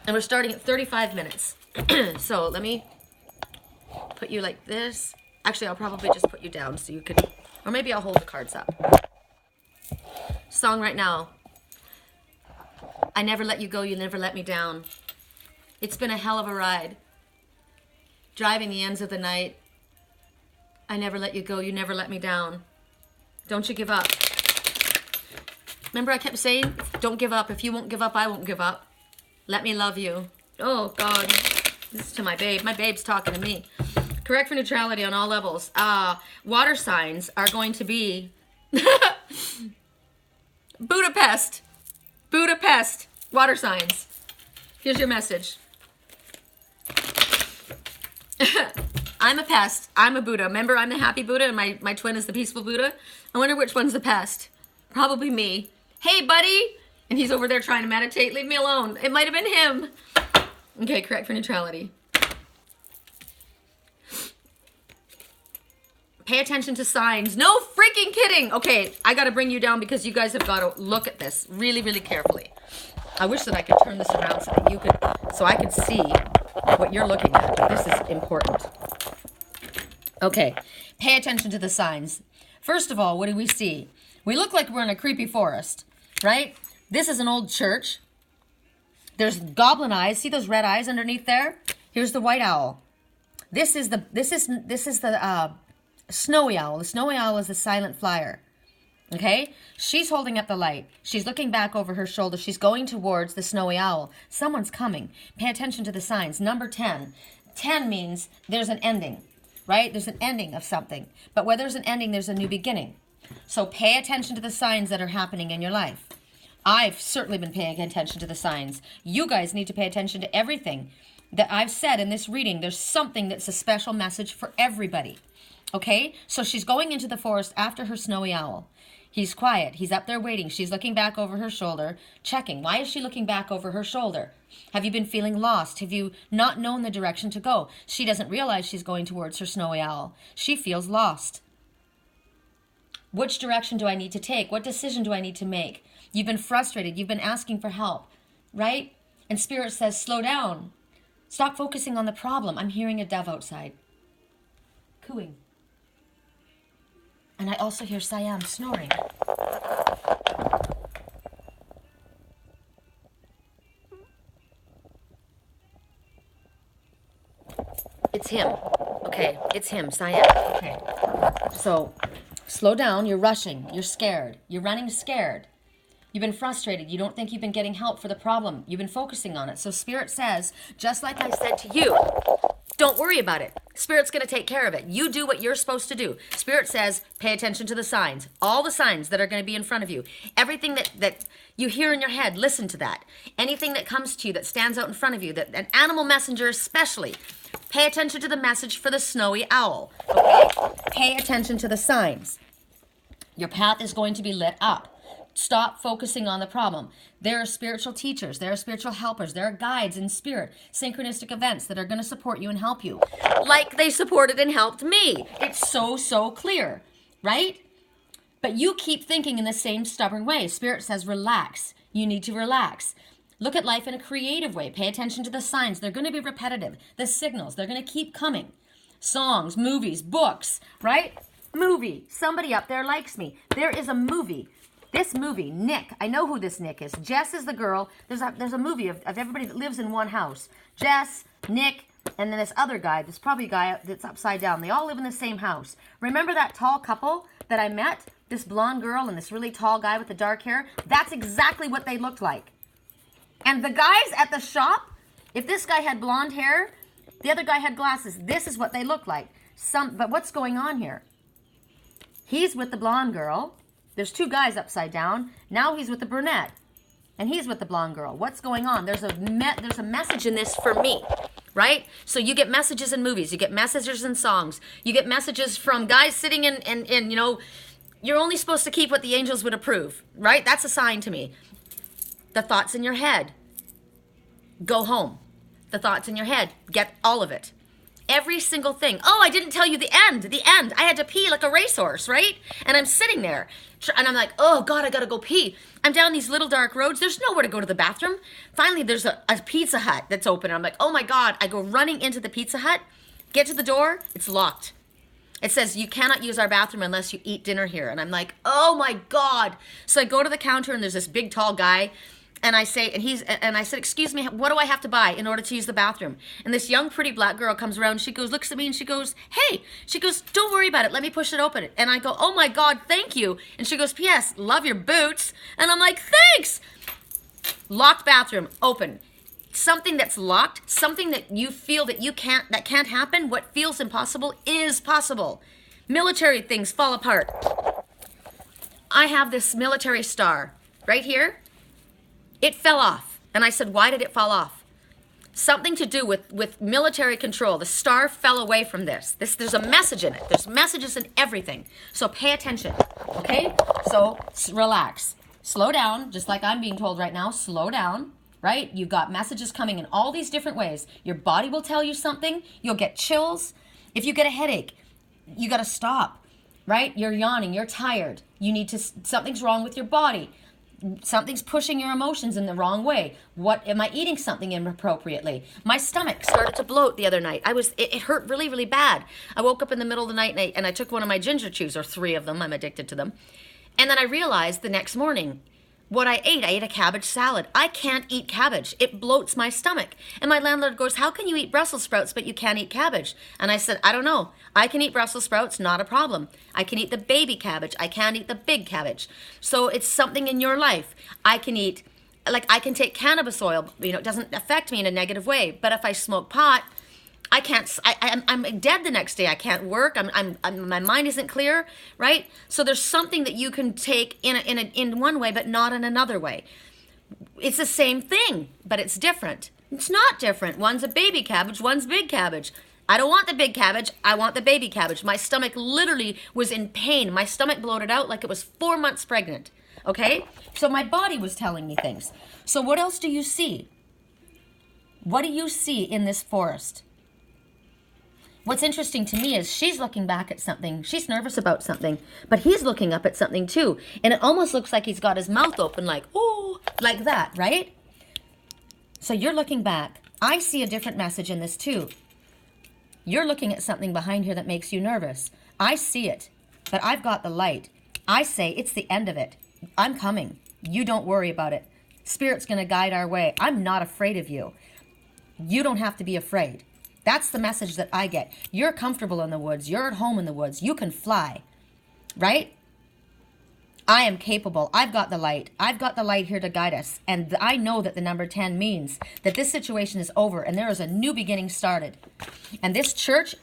And we're starting at 35 minutes. So let me put you like this. Actually, I'll probably just put you down so you can, or maybe I'll hold the cards up. Song right now. I never let you go, you never let me down. It's been a hell of a ride. Driving the ends of the night. I never let you go, you never let me down. Don't you give up. Remember I kept saying, don't give up. If you won't give up, I won't give up. Let me love you. Oh, God. This is to my babe. My babe's talking to me. Correct for neutrality on all levels. Water signs are going to be Budapest. Budapest. Water signs. Here's your message. I'm a pest. I'm a Buddha. Remember, I'm the happy Buddha and my twin is the peaceful Buddha? I wonder which one's the pest. Probably me. Hey, buddy! And he's over there trying to meditate. Leave me alone. It might have been him. Okay, correct for neutrality. Pay attention to signs. No freaking kidding! Okay, I gotta bring you down because you guys have got to look at this really, really carefully. I wish that I could turn this around so that you could, so I could see what you're looking at. This is important. Okay, pay attention to the signs. First of all, what do we see? We look like we're in a creepy forest, right? This is an old church. There's goblin eyes. See those red eyes underneath there? Here's the white owl. This is the snowy owl. The snowy owl is the silent flyer. Okay? She's holding up the light. She's looking back over her shoulder. She's going towards the snowy owl. Someone's coming. Pay attention to the signs. Number 10. 10 means there's an ending, right? There's an ending of something. But where there's an ending, there's a new beginning. So pay attention to the signs that are happening in your life. I've certainly been paying attention to the signs. You guys need to pay attention to everything that I've said in this reading. There's something that's a special message for everybody. Okay? So she's going into the forest after her snowy owl. He's quiet. He's up there waiting. She's looking back over her shoulder, checking. Why is she looking back over her shoulder? Have you been feeling lost? Have you not known the direction to go? She doesn't realize she's going towards her snowy owl. She feels lost. Which direction do I need to take? What decision do I need to make? You've been frustrated. You've been asking for help, right? And Spirit says, slow down. Stop focusing on the problem. I'm hearing a dove outside. Cooing. And I also hear Siam snoring. It's him. Okay, it's him, Siam. Okay. So, slow down. You're rushing. You're scared. You're running scared. You've been frustrated. You don't think you've been getting help for the problem. You've been focusing on it. So Spirit says, just like I said to you, don't worry about it. Spirit's going to take care of it. You do what you're supposed to do. Spirit says, pay attention to the signs. All the signs that are going to be in front of you. Everything that you hear in your head, listen to that. Anything that comes to you that stands out in front of you, that an animal messenger especially, pay attention to the message for the snowy owl. Okay? Pay attention to the signs. Your path is going to be lit up. Stop focusing on the problem. There are spiritual teachers. There are spiritual helpers. There are guides in spirit, synchronistic events that are going to support you and help you. Like they supported and helped me. It's so clear, right? But you keep thinking in the same stubborn way. Spirit says relax. You need to relax. Look at life in a creative way. Pay attention to the signs. They're going to be repetitive. The signals, they're going to keep coming. Songs, movies, books, right? Movie. Somebody up there likes me. There is a movie. This movie, Nick, I know who this Nick is. Jess is the girl. There's a movie of everybody that lives in one house. Jess, Nick, and then this other guy. There's probably a guy that's upside down. They all live in the same house. Remember that tall couple that I met? This blonde girl and this really tall guy with the dark hair? That's exactly what they looked like. And the guys at the shop, if this guy had blonde hair, the other guy had glasses. This is what they look like. But what's going on here? He's with the blonde girl. There's two guys upside down. Now he's with the brunette. And he's with the blonde girl. What's going on? There's a message in this for me, right? So you get messages in movies. You get messages in songs. You get messages from guys sitting in you know, you're only supposed to keep what the angels would approve, right? That's a sign to me. The thoughts in your head. Go home. The thoughts in your head. Get all of it. Every single thing. Oh, I didn't tell you the end. The end. I had to pee like a racehorse, right? And I'm sitting there. And I'm like, oh, God, I got to go pee. I'm down these little dark roads. There's nowhere to go to the bathroom. Finally, there's a Pizza Hut that's open. I'm like, oh, my God. I go running into the Pizza Hut. Get to the door. It's locked. It says, you cannot use our bathroom unless you eat dinner here. And I'm like, oh, my God. So I go to the counter, and there's this big, tall guy. And I say, and I said, excuse me, what do I have to buy in order to use the bathroom? And this young, pretty black girl comes around. She goes, looks at me, and she goes, hey. She goes, don't worry about it. Let me push it open. And I go, oh, my God, thank you. And she goes, P.S., love your boots. And I'm like, thanks. Locked bathroom, open. Something that's locked, something that you feel that that can't happen, what feels impossible is possible. Military things fall apart. I have this military star right here. It fell off. And I said, why did it fall off? Something to do with military control. The star fell away from this. There's a message in it. There's messages in everything. So pay attention, okay? So relax. Slow down, just like I'm being told right now. Slow down, right? You've got messages coming in all these different ways. Your body will tell you something. You'll get chills. If you get a headache, you got to stop, right? You're yawning. You're tired. Something's wrong with your body. Something's pushing your emotions in the wrong way. What am I eating something inappropriately? My stomach started to bloat the other night. It hurt really, really bad. I woke up in the middle of the night and I took one of my ginger chews, or 3 of them. I'm addicted to them. And then I realized the next morning what I ate a cabbage salad. I can't eat cabbage. It bloats my stomach. And my landlord goes, how can you eat Brussels sprouts but you can't eat cabbage? And I said, I don't know. I can eat Brussels sprouts, not a problem. I can eat the baby cabbage. I can't eat the big cabbage. So it's something in your life. I can take cannabis oil. You know, it doesn't affect me in a negative way. But if I smoke pot, I can't, I'm dead the next day. I can't work. My mind isn't clear, right? So there's something that you can take in one way, but not in another way. It's the same thing, but it's different. It's not different. One's a baby cabbage, one's big cabbage. I don't want the big cabbage. I want the baby cabbage. My stomach literally was in pain. My stomach bloated out like it was 4 months pregnant, okay? So my body was telling me things. So what else do you see? What do you see in this forest? What's interesting to me is she's looking back at something. She's nervous about something, but he's looking up at something too. And it almost looks like he's got his mouth open like, oh, like that, right? So you're looking back. I see a different message in this too. You're looking at something behind here that makes you nervous. I see it, but I've got the light. I say it's the end of it. I'm coming. You don't worry about it. Spirit's going to guide our way. I'm not afraid of you. You don't have to be afraid. That's the message that I get. You're comfortable in the woods. You're at home in the woods. You can fly, right? I am capable. I've got the light. I've got the light here to guide us. And I know that the number 10 means that this situation is over and there is a new beginning started. And this church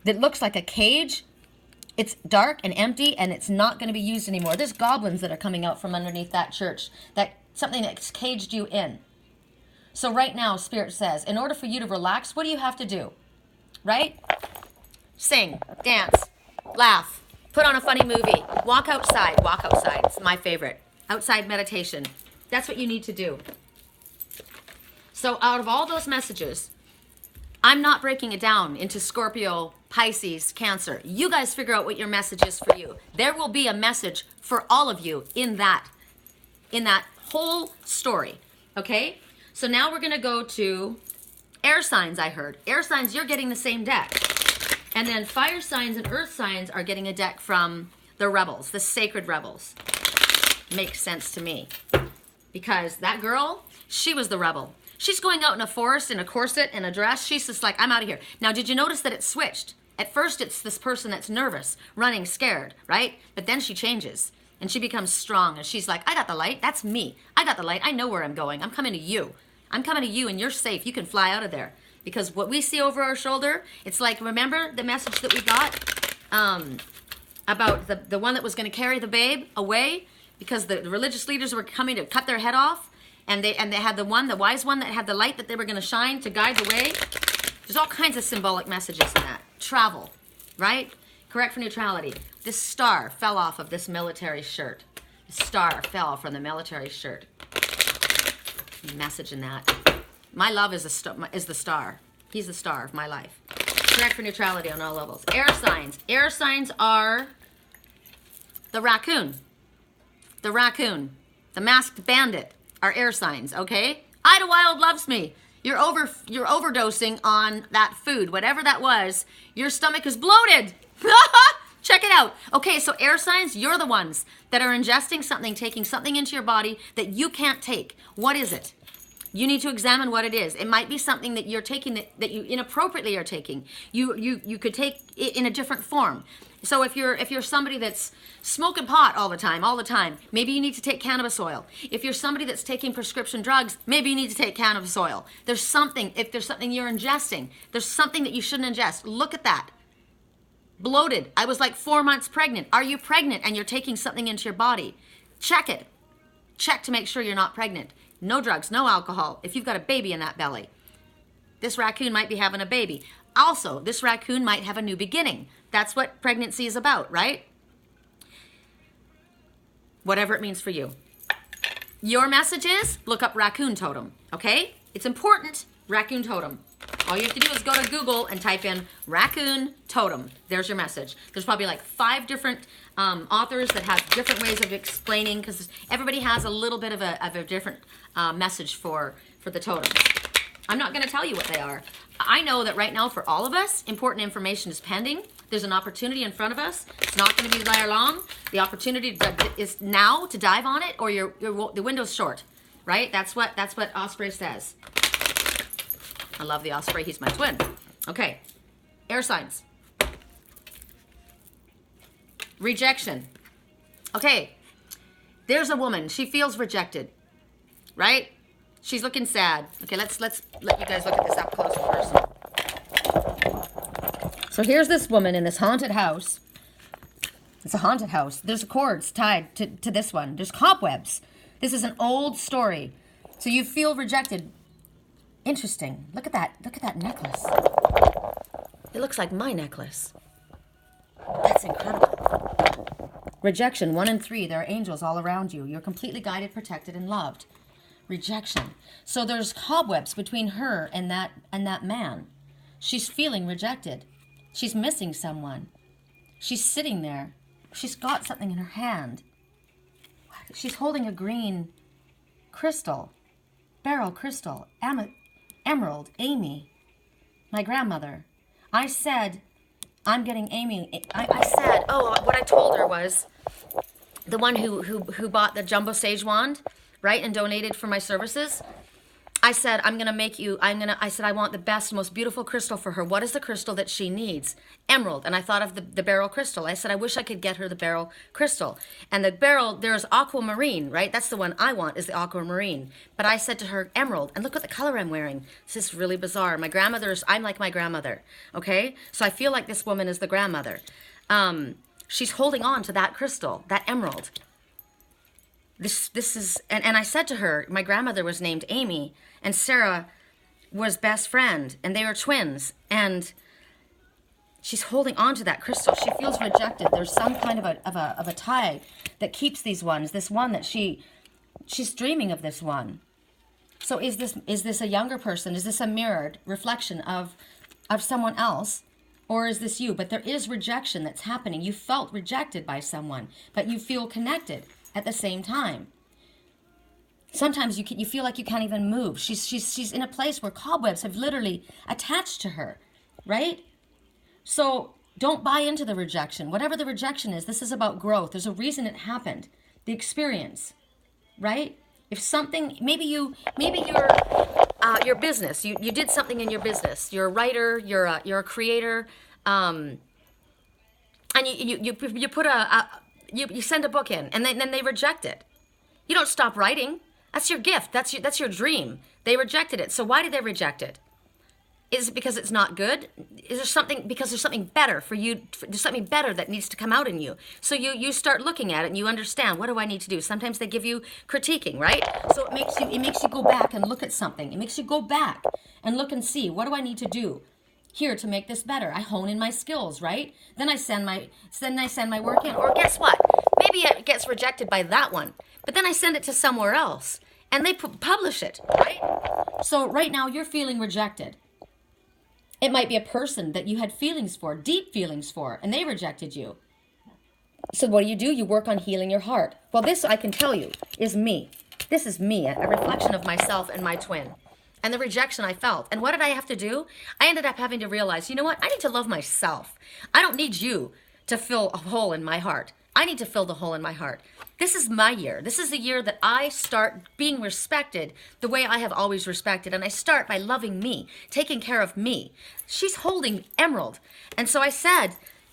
that looks like a cage, it's dark and empty and it's not going to be used anymore. There's goblins that are coming out from underneath that church. Something that's caged you in. So right now, Spirit says, in order for you to relax, what do you have to do? Right? Sing, dance, laugh, put on a funny movie, walk outside. Walk outside. It's my favorite. Outside meditation. That's what you need to do. So out of all those messages, I'm not breaking it down into Scorpio, Pisces, Cancer. You guys figure out what your message is for you. There will be a message for all of you in that whole story. Okay? So now we're going to go to air signs, I heard. Air signs, you're getting the same deck. And then fire signs and earth signs are getting a deck from the rebels, the sacred rebels. Makes sense to me. Because that girl, she was the rebel. She's going out in a forest in a corset and a dress. She's just like, I'm out of here. Now, did you notice that it switched? At first, it's this person that's nervous, running, scared, right? But then she changes. And she becomes strong. And she's like, I got the light. That's me. I got the light. I know where I'm going. I'm coming to you. I'm coming to you and you're safe. You can fly out of there. because what we see over our shoulder, it's like, remember the message that we got about the one that was going to carry the babe away because the religious leaders were coming to cut their head off, and they had the wise one that had the light that they were going to shine to guide the way. There's all kinds of symbolic messages in that. Travel, right? Correct for neutrality. This star fell off of this military shirt. The star fell from the military shirt. Message in that. My love is the star. He's the star of my life. Correct for neutrality on all levels. Air signs. Air signs are the raccoon. The raccoon. The masked bandit are air signs, okay? Idylwild loves me. You're overdosing on that food. Whatever that was, your stomach is bloated. Check it out. Okay, so air signs, you're the ones that are ingesting something, taking something into your body that you can't take. What is it? You need to examine what it is. It might be something that you're taking that you inappropriately are taking. You could take it in a different form. So if you're somebody that's smoking pot all the time, maybe you need to take cannabis oil. If you're somebody that's taking prescription drugs, maybe you need to take cannabis oil. There's something, if there's something you're ingesting, there's something that you shouldn't ingest. Look at that. Bloated. I was like 4 months pregnant. Are you pregnant and you're taking something into your body? Check it. Check to make sure you're not pregnant. No drugs, no alcohol. If you've got a baby in that belly, this raccoon might be having a baby. Also, this raccoon might have a new beginning. That's what pregnancy is about, right? Whatever it means for you. Your message is look up raccoon totem, okay? It's important, raccoon totem. All you have to do is go to Google and type in raccoon totem. There's your message. There's probably like 5 different authors that have different ways of explaining, because everybody has a little bit of a different message for the totem. I'm not going to tell you what they are. I know that right now for all of us, important information is pending. There's an opportunity in front of us. It's not going to be there long. The opportunity is now to dive on it, or the window's short, right? That's what Osprey says. I love the Osprey. He's my twin. Okay. Air signs. Rejection. Okay. There's a woman. She feels rejected, right? She's looking sad. Okay, let's let you guys look at this up close and personal. So here's this woman in this haunted house. It's a haunted house. There's cords tied to this one. There's cobwebs. This is an old story. So you feel rejected. Interesting. Look at that. Look at that necklace. It looks like my necklace. That's incredible. Rejection, 1 and 3. There are angels all around you. You're completely guided, protected, and loved. Rejection. So there's cobwebs between her and that man. She's feeling rejected. She's missing someone. She's sitting there. She's got something in her hand. She's holding a green crystal. Beryl crystal. Emerald. Amy. My grandmother. I said, I'm getting Amy. I said, what I told her was, the one who bought the jumbo sage wand, right, and donated for my services. I said, I said, I want the best, most beautiful crystal for her. What is the crystal that she needs? Emerald. And I thought of the Beryl crystal. I said, I wish I could get her the Beryl crystal. And the Beryl, there's aquamarine, right? That's the one I want, is the aquamarine. But I said to her, emerald. And look at the color I'm wearing. This is really bizarre. I'm like my grandmother, okay? So I feel like this woman is the grandmother. She's holding on to that crystal, that emerald. This is, and I said to her, my grandmother was named Amy, and Sarah was best friend, and they were twins, and she's holding on to that crystal. She feels rejected. There's some kind of a tie that keeps these ones. This one that she's dreaming of this one. So is this a younger person? Is this a mirrored reflection of someone else? Or is this you? But there is rejection that's happening. You felt rejected by someone, but you feel connected at the same time. Sometimes you feel like you can't even move. She's in a place where cobwebs have literally attached to her, right? So don't buy into the rejection. Whatever the rejection is, this is about growth. There's a reason it happened. The experience, right? If something, maybe your business, you did something in your business. You're a writer. You're a creator, and you send a book in, and then they reject it. You don't stop writing. That's your gift. That's your dream. They rejected it. So why did they reject it? Is it because it's not good? Is there something, because there's something better for you, there's something better that needs to come out in you. So you start looking at it and you understand, what do I need to do? Sometimes they give you critiquing, right? So it makes you go back and look at something. It makes you go back and look and see, what do I need to do here to make this better? I hone in my skills, right? Then I send my work in. Or guess what? Maybe it gets rejected by that one, but then I send it to somewhere else and they publish it, right? So right now you're feeling rejected. It might be a person that you had feelings for, deep feelings for, and they rejected you. So what do? You work on healing your heart. Well, this, I can tell you, is me. This is me, a reflection of myself and my twin. And the rejection I felt. And what did I have to do? I ended up having to realize, you know what? I need to love myself. I don't need you to fill a hole in my heart. I need to fill the hole in my heart. This is my year. This is the year that I start being respected the way I have always respected. And I start by loving me, taking care of me. She's holding Emerald. And so I said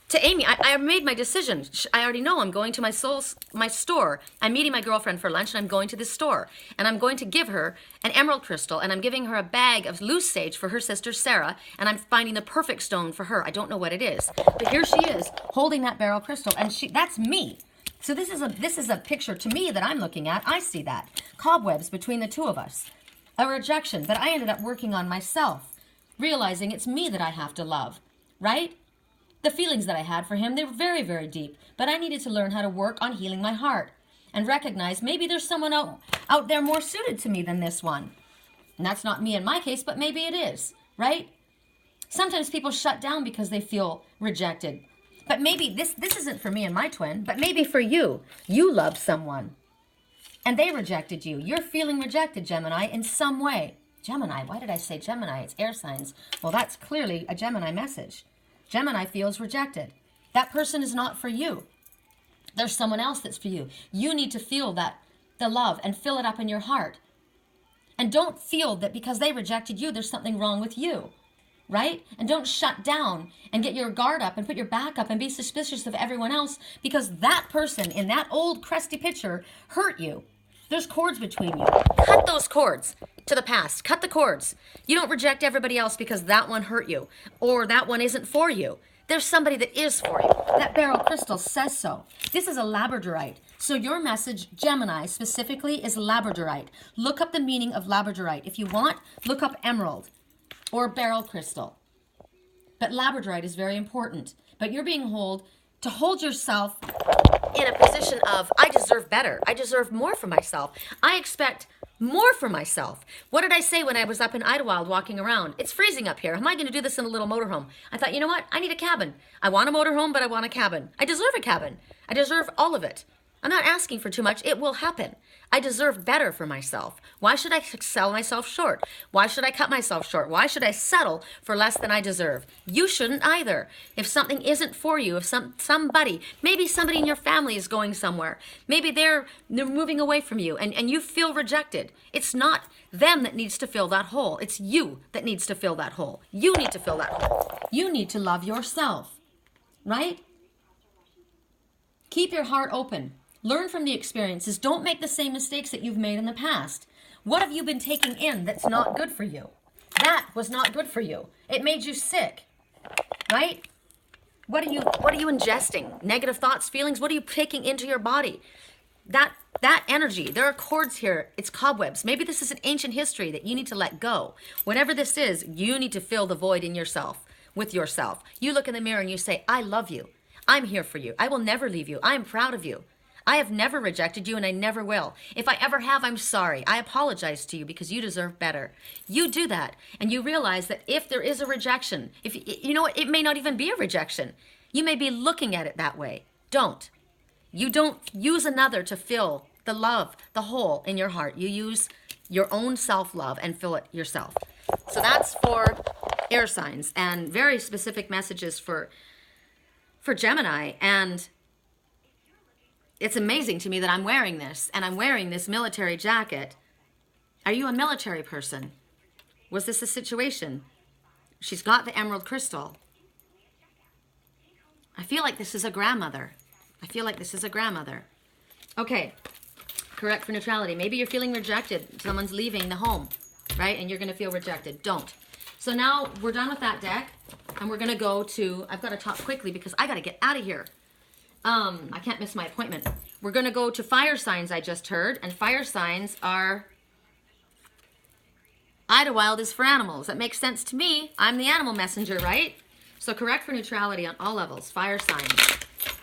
to Amy, I made my decision. I already know I'm going to my store. I'm meeting my girlfriend for lunch and I'm going to this store. And I'm going to give her an emerald crystal and I'm giving her a bag of loose sage for her sister Sarah. And I'm finding the perfect stone for her. I don't know what it is. But here she is holding that beryl crystal and that's me. So this is a picture to me that I'm looking at. I see that. Cobwebs between the two of us. A rejection that I ended up working on myself. Realizing it's me that I have to love. Right? The feelings that I had for him, they were very, very deep. But I needed to learn how to work on healing my heart. And recognize maybe there's someone out there more suited to me than this one. And that's not me in my case, but maybe it is. Right? Sometimes people shut down because they feel rejected. But maybe this isn't for me and my twin, but maybe for you. You love someone and they rejected you. You're feeling rejected, Gemini, in some way. Gemini, why did I say Gemini? It's air signs. Well, that's clearly a Gemini message. Gemini feels rejected. That person is not for you. There's someone else that's for you. You need to feel the love and fill it up in your heart. And don't feel that because they rejected you, there's something wrong with you. Right? And don't shut down and get your guard up and put your back up and be suspicious of everyone else because that person in that old crusty picture hurt you. There's cords between you. Cut those cords to the past. Cut the cords. You don't reject everybody else because that one hurt you or that one isn't for you. There's somebody that is for you. That beryl crystal says so. This is a Labradorite. So your message, Gemini, specifically is Labradorite. Look up the meaning of Labradorite. If you want, look up emerald. Or beryl crystal. But Labradorite is very important. But you're being to hold yourself in a position of, I deserve better. I deserve more for myself. I expect more for myself. What did I say when I was up in Idylwild walking around? It's freezing up here. Am I going to do this in a little motorhome? I thought, you know what? I need a cabin. I want a motorhome, but I want a cabin. I deserve a cabin. I deserve all of it. I'm not asking for too much. It will happen. I deserve better for myself. Why should I sell myself short? Why should I cut myself short? Why should I settle for less than I deserve? You shouldn't either. If something isn't for you, if somebody, maybe somebody in your family is going somewhere, maybe they're moving away from you and you feel rejected. It's not them that needs to fill that hole. It's you that needs to fill that hole. You need to fill that hole. You need to love yourself, right? Keep your heart open. Learn from the experiences. Don't make the same mistakes that you've made in the past. What have you been taking in that's not good for you? That was not good for you. It made you sick, right? What are you ingesting? Negative thoughts, feelings? What are you taking into your body? That energy, there are cords here. It's cobwebs. Maybe this is an ancient history that you need to let go. Whatever this is, you need to fill the void in yourself, with yourself. You look in the mirror and you say, I love you. I'm here for you. I will never leave you. I am proud of you. I have never rejected you and I never will. If I ever have, I'm sorry. I apologize to you because you deserve better. You do that and you realize that if there is a rejection, if you know what, it may not even be a rejection. You may be looking at it that way. Don't. You don't use another to fill the love, the hole in your heart. You use your own self-love and fill it yourself. So that's for air signs and very specific messages for Gemini. And it's amazing to me that I'm wearing this, and I'm wearing this military jacket. Are you a military person? Was this a situation? She's got the emerald crystal. I feel like this is a grandmother. Okay, correct for neutrality. Maybe you're feeling rejected. Someone's leaving the home, right? And you're going to feel rejected. Don't. So now we're done with that deck, and we're gonna go to, I've got to talk quickly because I gotta get out of here. I can't miss my appointment. We're gonna go to fire signs I just heard, and fire signs are, Idylwild is for animals. That makes sense to me. I'm the animal messenger, right? So correct for neutrality on all levels, fire signs.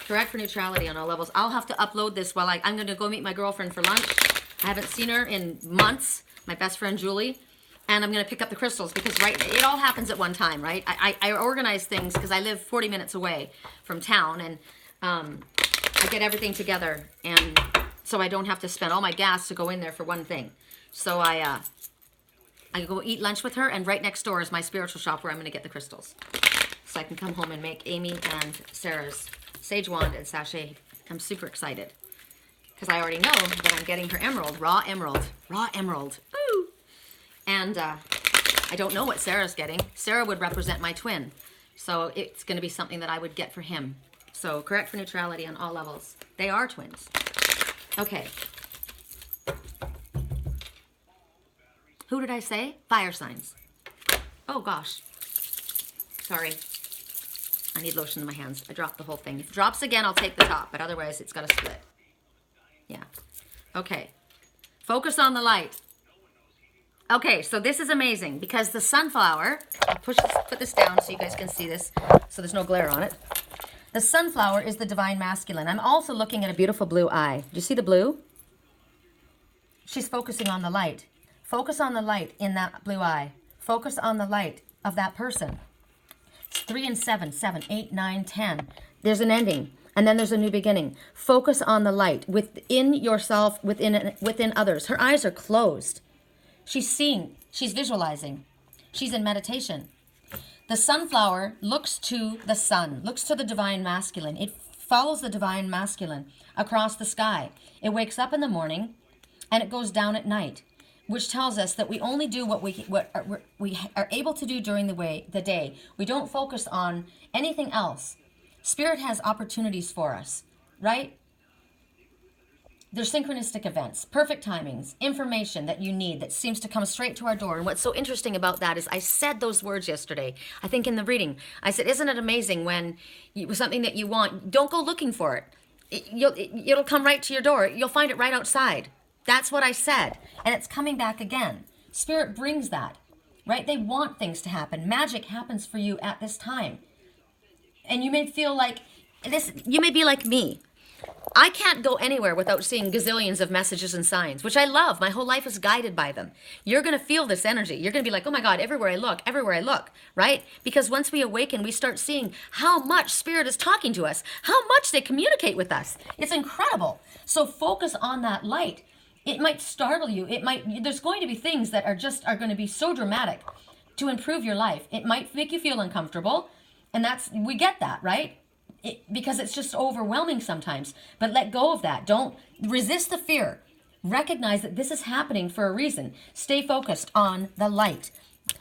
Correct for neutrality on all levels. I'll have to upload this while I'm gonna go meet my girlfriend for lunch. I haven't seen her in months, my best friend Julie. And I'm going to pick up the crystals because it all happens at one time, right? I organize things because I live 40 minutes away from town, and I get everything together, and so I don't have to spend all my gas to go in there for one thing. So I go eat lunch with her, and right next door is my spiritual shop where I'm going to get the crystals. So I can come home and make Amy and Sarah's sage wand and sachet. I'm super excited because I already know that I'm getting her emerald, raw emerald. Ooh! And I don't know what Sarah's getting. Sarah would represent my twin. So it's going to be something that I would get for him. So correct for neutrality on all levels. They are twins. Okay. Who did I say? Fire signs. Oh, gosh. Sorry. I need lotion in my hands. I dropped the whole thing. If it drops again, I'll take the top. But otherwise, it's got to split. Yeah. Okay. Focus on the light. Okay, so this is amazing because the sunflower, I'll put this down so you guys can see this so there's no glare on it. The sunflower is the divine masculine. I'm also looking at a beautiful blue eye. Do you see the blue? She's focusing on the light. Focus on the light in that blue eye. Focus on the light of that person. It's 3 and 7, 7, 8, 9, 10. There's an ending, and then there's a new beginning. Focus on the light within yourself, within others. Her eyes are closed. She's seeing, she's visualizing, she's in meditation. The sunflower looks to the sun, looks to the divine masculine. It follows the divine masculine across the sky. It wakes up in the morning and it goes down at night, which tells us that we only do what we are able to do during the day. We don't focus on anything else. Spirit has opportunities for us, right? There's synchronistic events, perfect timings, information that you need that seems to come straight to our door. And what's so interesting about that is I said those words yesterday, I think in the reading. I said, isn't it amazing when something that you want, don't go looking for it. It'll come right to your door. You'll find it right outside. That's what I said. And it's coming back again. Spirit brings that, right? They want things to happen. Magic happens for you at this time. And you may feel like this, you may be like me. I can't go anywhere without seeing gazillions of messages and signs, which I love. My whole life is guided by them. You're going to feel this energy. You're going to be like, oh my God, everywhere I look, right? Because once we awaken, we start seeing how much Spirit is talking to us, how much they communicate with us. It's incredible. So focus on that light. It might startle you. There's going to be things that are going to be so dramatic to improve your life. It might make you feel uncomfortable. And we get that, right? Because it's just overwhelming sometimes. But let go of that. Don't resist the fear. Recognize that this is happening for a reason. Stay focused on the light,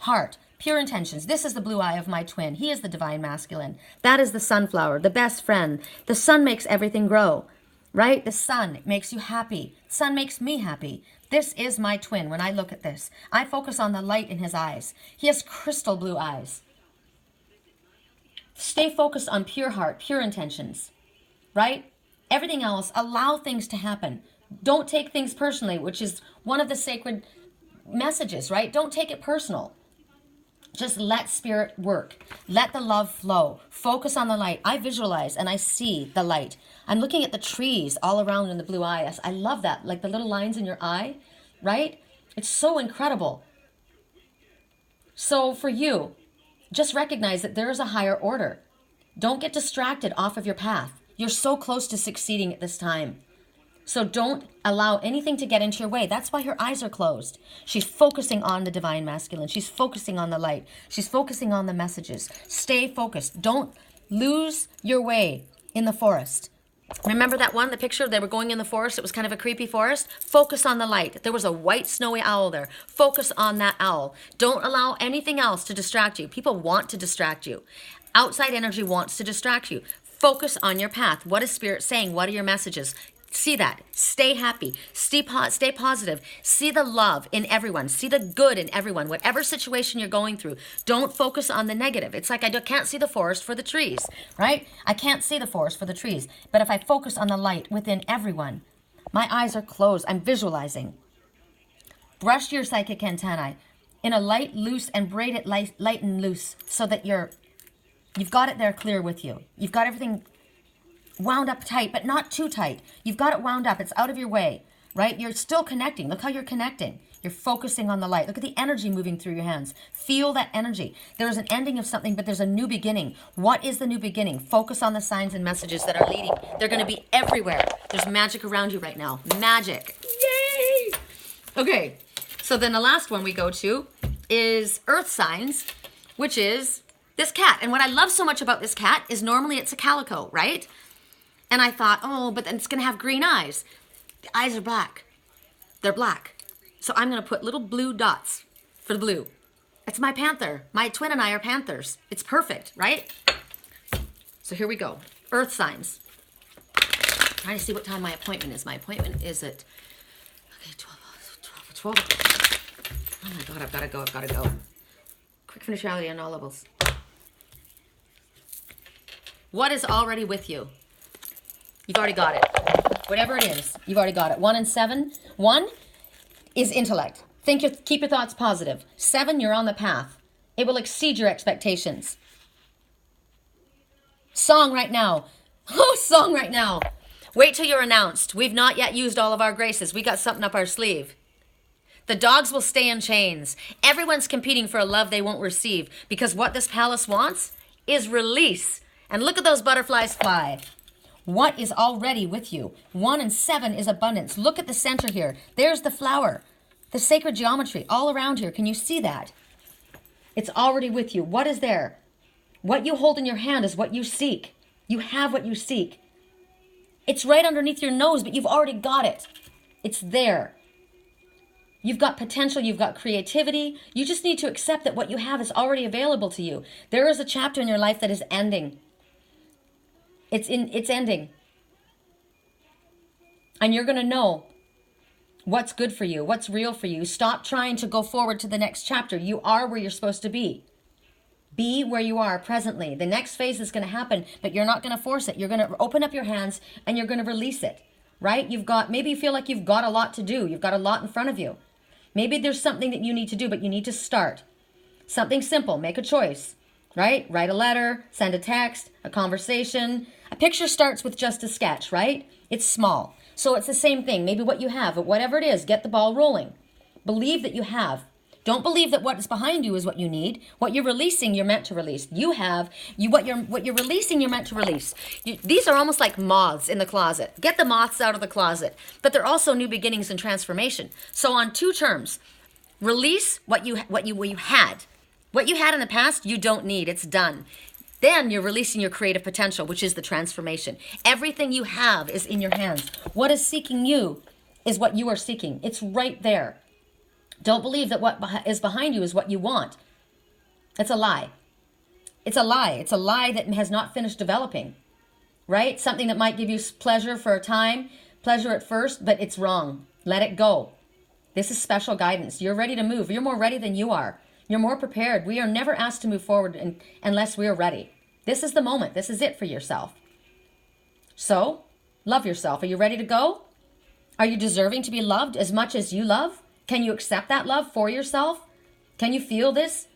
heart, pure intentions. This is the blue eye of my twin. He is the divine masculine. That is the sunflower, the best friend. The sun makes everything grow, right? The sun makes you happy. The sun makes me happy. This is my twin. When I look at this, I focus on the light in his eyes. He has crystal blue eyes. Stay focused on pure heart, pure intentions, right? Everything else, allow things to happen. Don't take things personally, which is one of the sacred messages, right? Don't take it personal. Just let Spirit work. Let the love flow. Focus on the light. I visualize and I see the light. I'm looking at the trees all around in the blue eye. I love that, like the little lines in your eye, right? It's so incredible. So for you, just recognize that there is a higher order. Don't get distracted off of your path. You're so close to succeeding at this time. So don't allow anything to get into your way. That's why her eyes are closed. She's focusing on the divine masculine. She's focusing on the light. She's focusing on the messages. Stay focused. Don't lose your way in the forest. Remember that one, the picture? They were going in the forest. It was kind of a creepy forest. Focus on the light. There was a white snowy owl there. Focus on that owl. Don't allow anything else to distract you. People want to distract you. Outside energy wants to distract you. Focus on your path. What is Spirit saying? What are your messages? See that. Stay happy. Stay positive. See the love in everyone. See the good in everyone. Whatever situation you're going through, don't focus on the negative. It's like I can't see the forest for the trees, right? I can't see the forest for the trees. But if I focus on the light within everyone, my eyes are closed. I'm visualizing. Brush your psychic antennae in a light, loose, and braid it light and loose so that you've got it there clear with you. You've got everything wound up tight, but not too tight. You've got it wound up. It's out of your way, right? You're still connecting. Look how you're connecting. You're focusing on the light. Look at the energy moving through your hands. Feel that energy. There is an ending of something, but there's a new beginning. What is the new beginning? Focus on the signs and messages that are leading. They're going to be everywhere. There's magic around you right now. Magic. Yay! Okay, so then the last one we go to is earth signs, which is this cat. And what I love so much about this cat is normally it's a calico, right? And I thought, oh, but then it's going to have green eyes. The eyes are black. They're black. So I'm going to put little blue dots for the blue. It's my panther. My twin and I are panthers. It's perfect, right? So here we go. Earth signs. Trying to see what time my appointment is. My appointment is at, okay, 12. Oh my God, I've got to go. Quick finish reality on all levels. What is already with you? You've already got it. Whatever it is, you've already got it. 1 and 7. 1 is intellect. Keep your thoughts positive. 7, you're on the path. It will exceed your expectations. Song right now. Oh, song right now. Wait till you're announced. We've not yet used all of our graces. We got something up our sleeve. The dogs will stay in chains. Everyone's competing for a love they won't receive because what this palace wants is release. And look at those butterflies fly. What is already with you? 1 and 7 is abundance. Look at the center here. There's the flower, the sacred geometry all around here. Can you see that? It's already with you. What is there? What you hold in your hand is what you seek. You have what you seek. It's right underneath your nose, but you've already got it. It's there. You've got potential. You've got creativity. You just need to accept that what you have is already available to you. There is a chapter in your life that is ending. It's ending. And you're going to know what's good for you, what's real for you. Stop trying to go forward to the next chapter. You are where you're supposed to be. Be where you are presently. The next phase is going to happen, but you're not going to force it. You're going to open up your hands and you're going to release it, right? Maybe you feel like you've got a lot to do. You've got a lot in front of you. Maybe there's something that you need to do, but you need to start. Something simple. Make a choice, right? Write a letter, send a text, a conversation. A picture starts with just a sketch, right? It's small. So it's the same thing. Maybe what you have, but whatever it is, get the ball rolling. Believe that you have. Don't believe that what is behind you is what you need. What you're releasing, you're meant to release. What you're releasing, you're meant to release. These are almost like moths in the closet. Get the moths out of the closet. But they're also new beginnings and transformation. So on 2 terms, release what you had. What you had in the past, you don't need. It's done. Then you're releasing your creative potential, which is the transformation. Everything you have is in your hands. What is seeking you is what you are seeking. It's right there. Don't believe that what is behind you is what you want. It's a lie. It's a lie. It's a lie that has not finished developing, right? Something that might give you pleasure for a time, pleasure at first, but it's wrong. Let it go. This is special guidance. You're ready to move. You're more ready than you are. You're more prepared. We are never asked to move forward unless we are ready. This is the moment. This is it for yourself. So, love yourself. Are you ready to go? Are you deserving to be loved as much as you love? Can you accept that love for yourself? Can you feel this?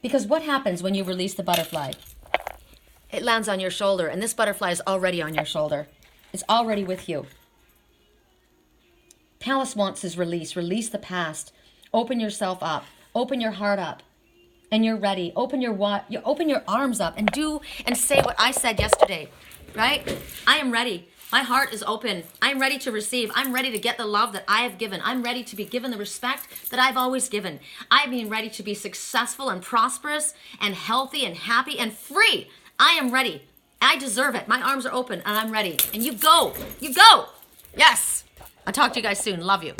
Because what happens when you release the butterfly? It lands on your shoulder, and this butterfly is already on your shoulder. It's already with you. Palace wants his release. Release the past. Open yourself up. Open your heart up. And you're ready. Open your arms up and do and say what I said yesterday, right? I am ready. My heart is open. I'm ready to receive. I'm ready to get the love that I have given. I'm ready to be given the respect that I've always given. I'm being ready to be successful and prosperous and healthy and happy and free. I am ready. I deserve it. My arms are open and I'm ready. And you go. You go. Yes. I'll talk to you guys soon. Love you.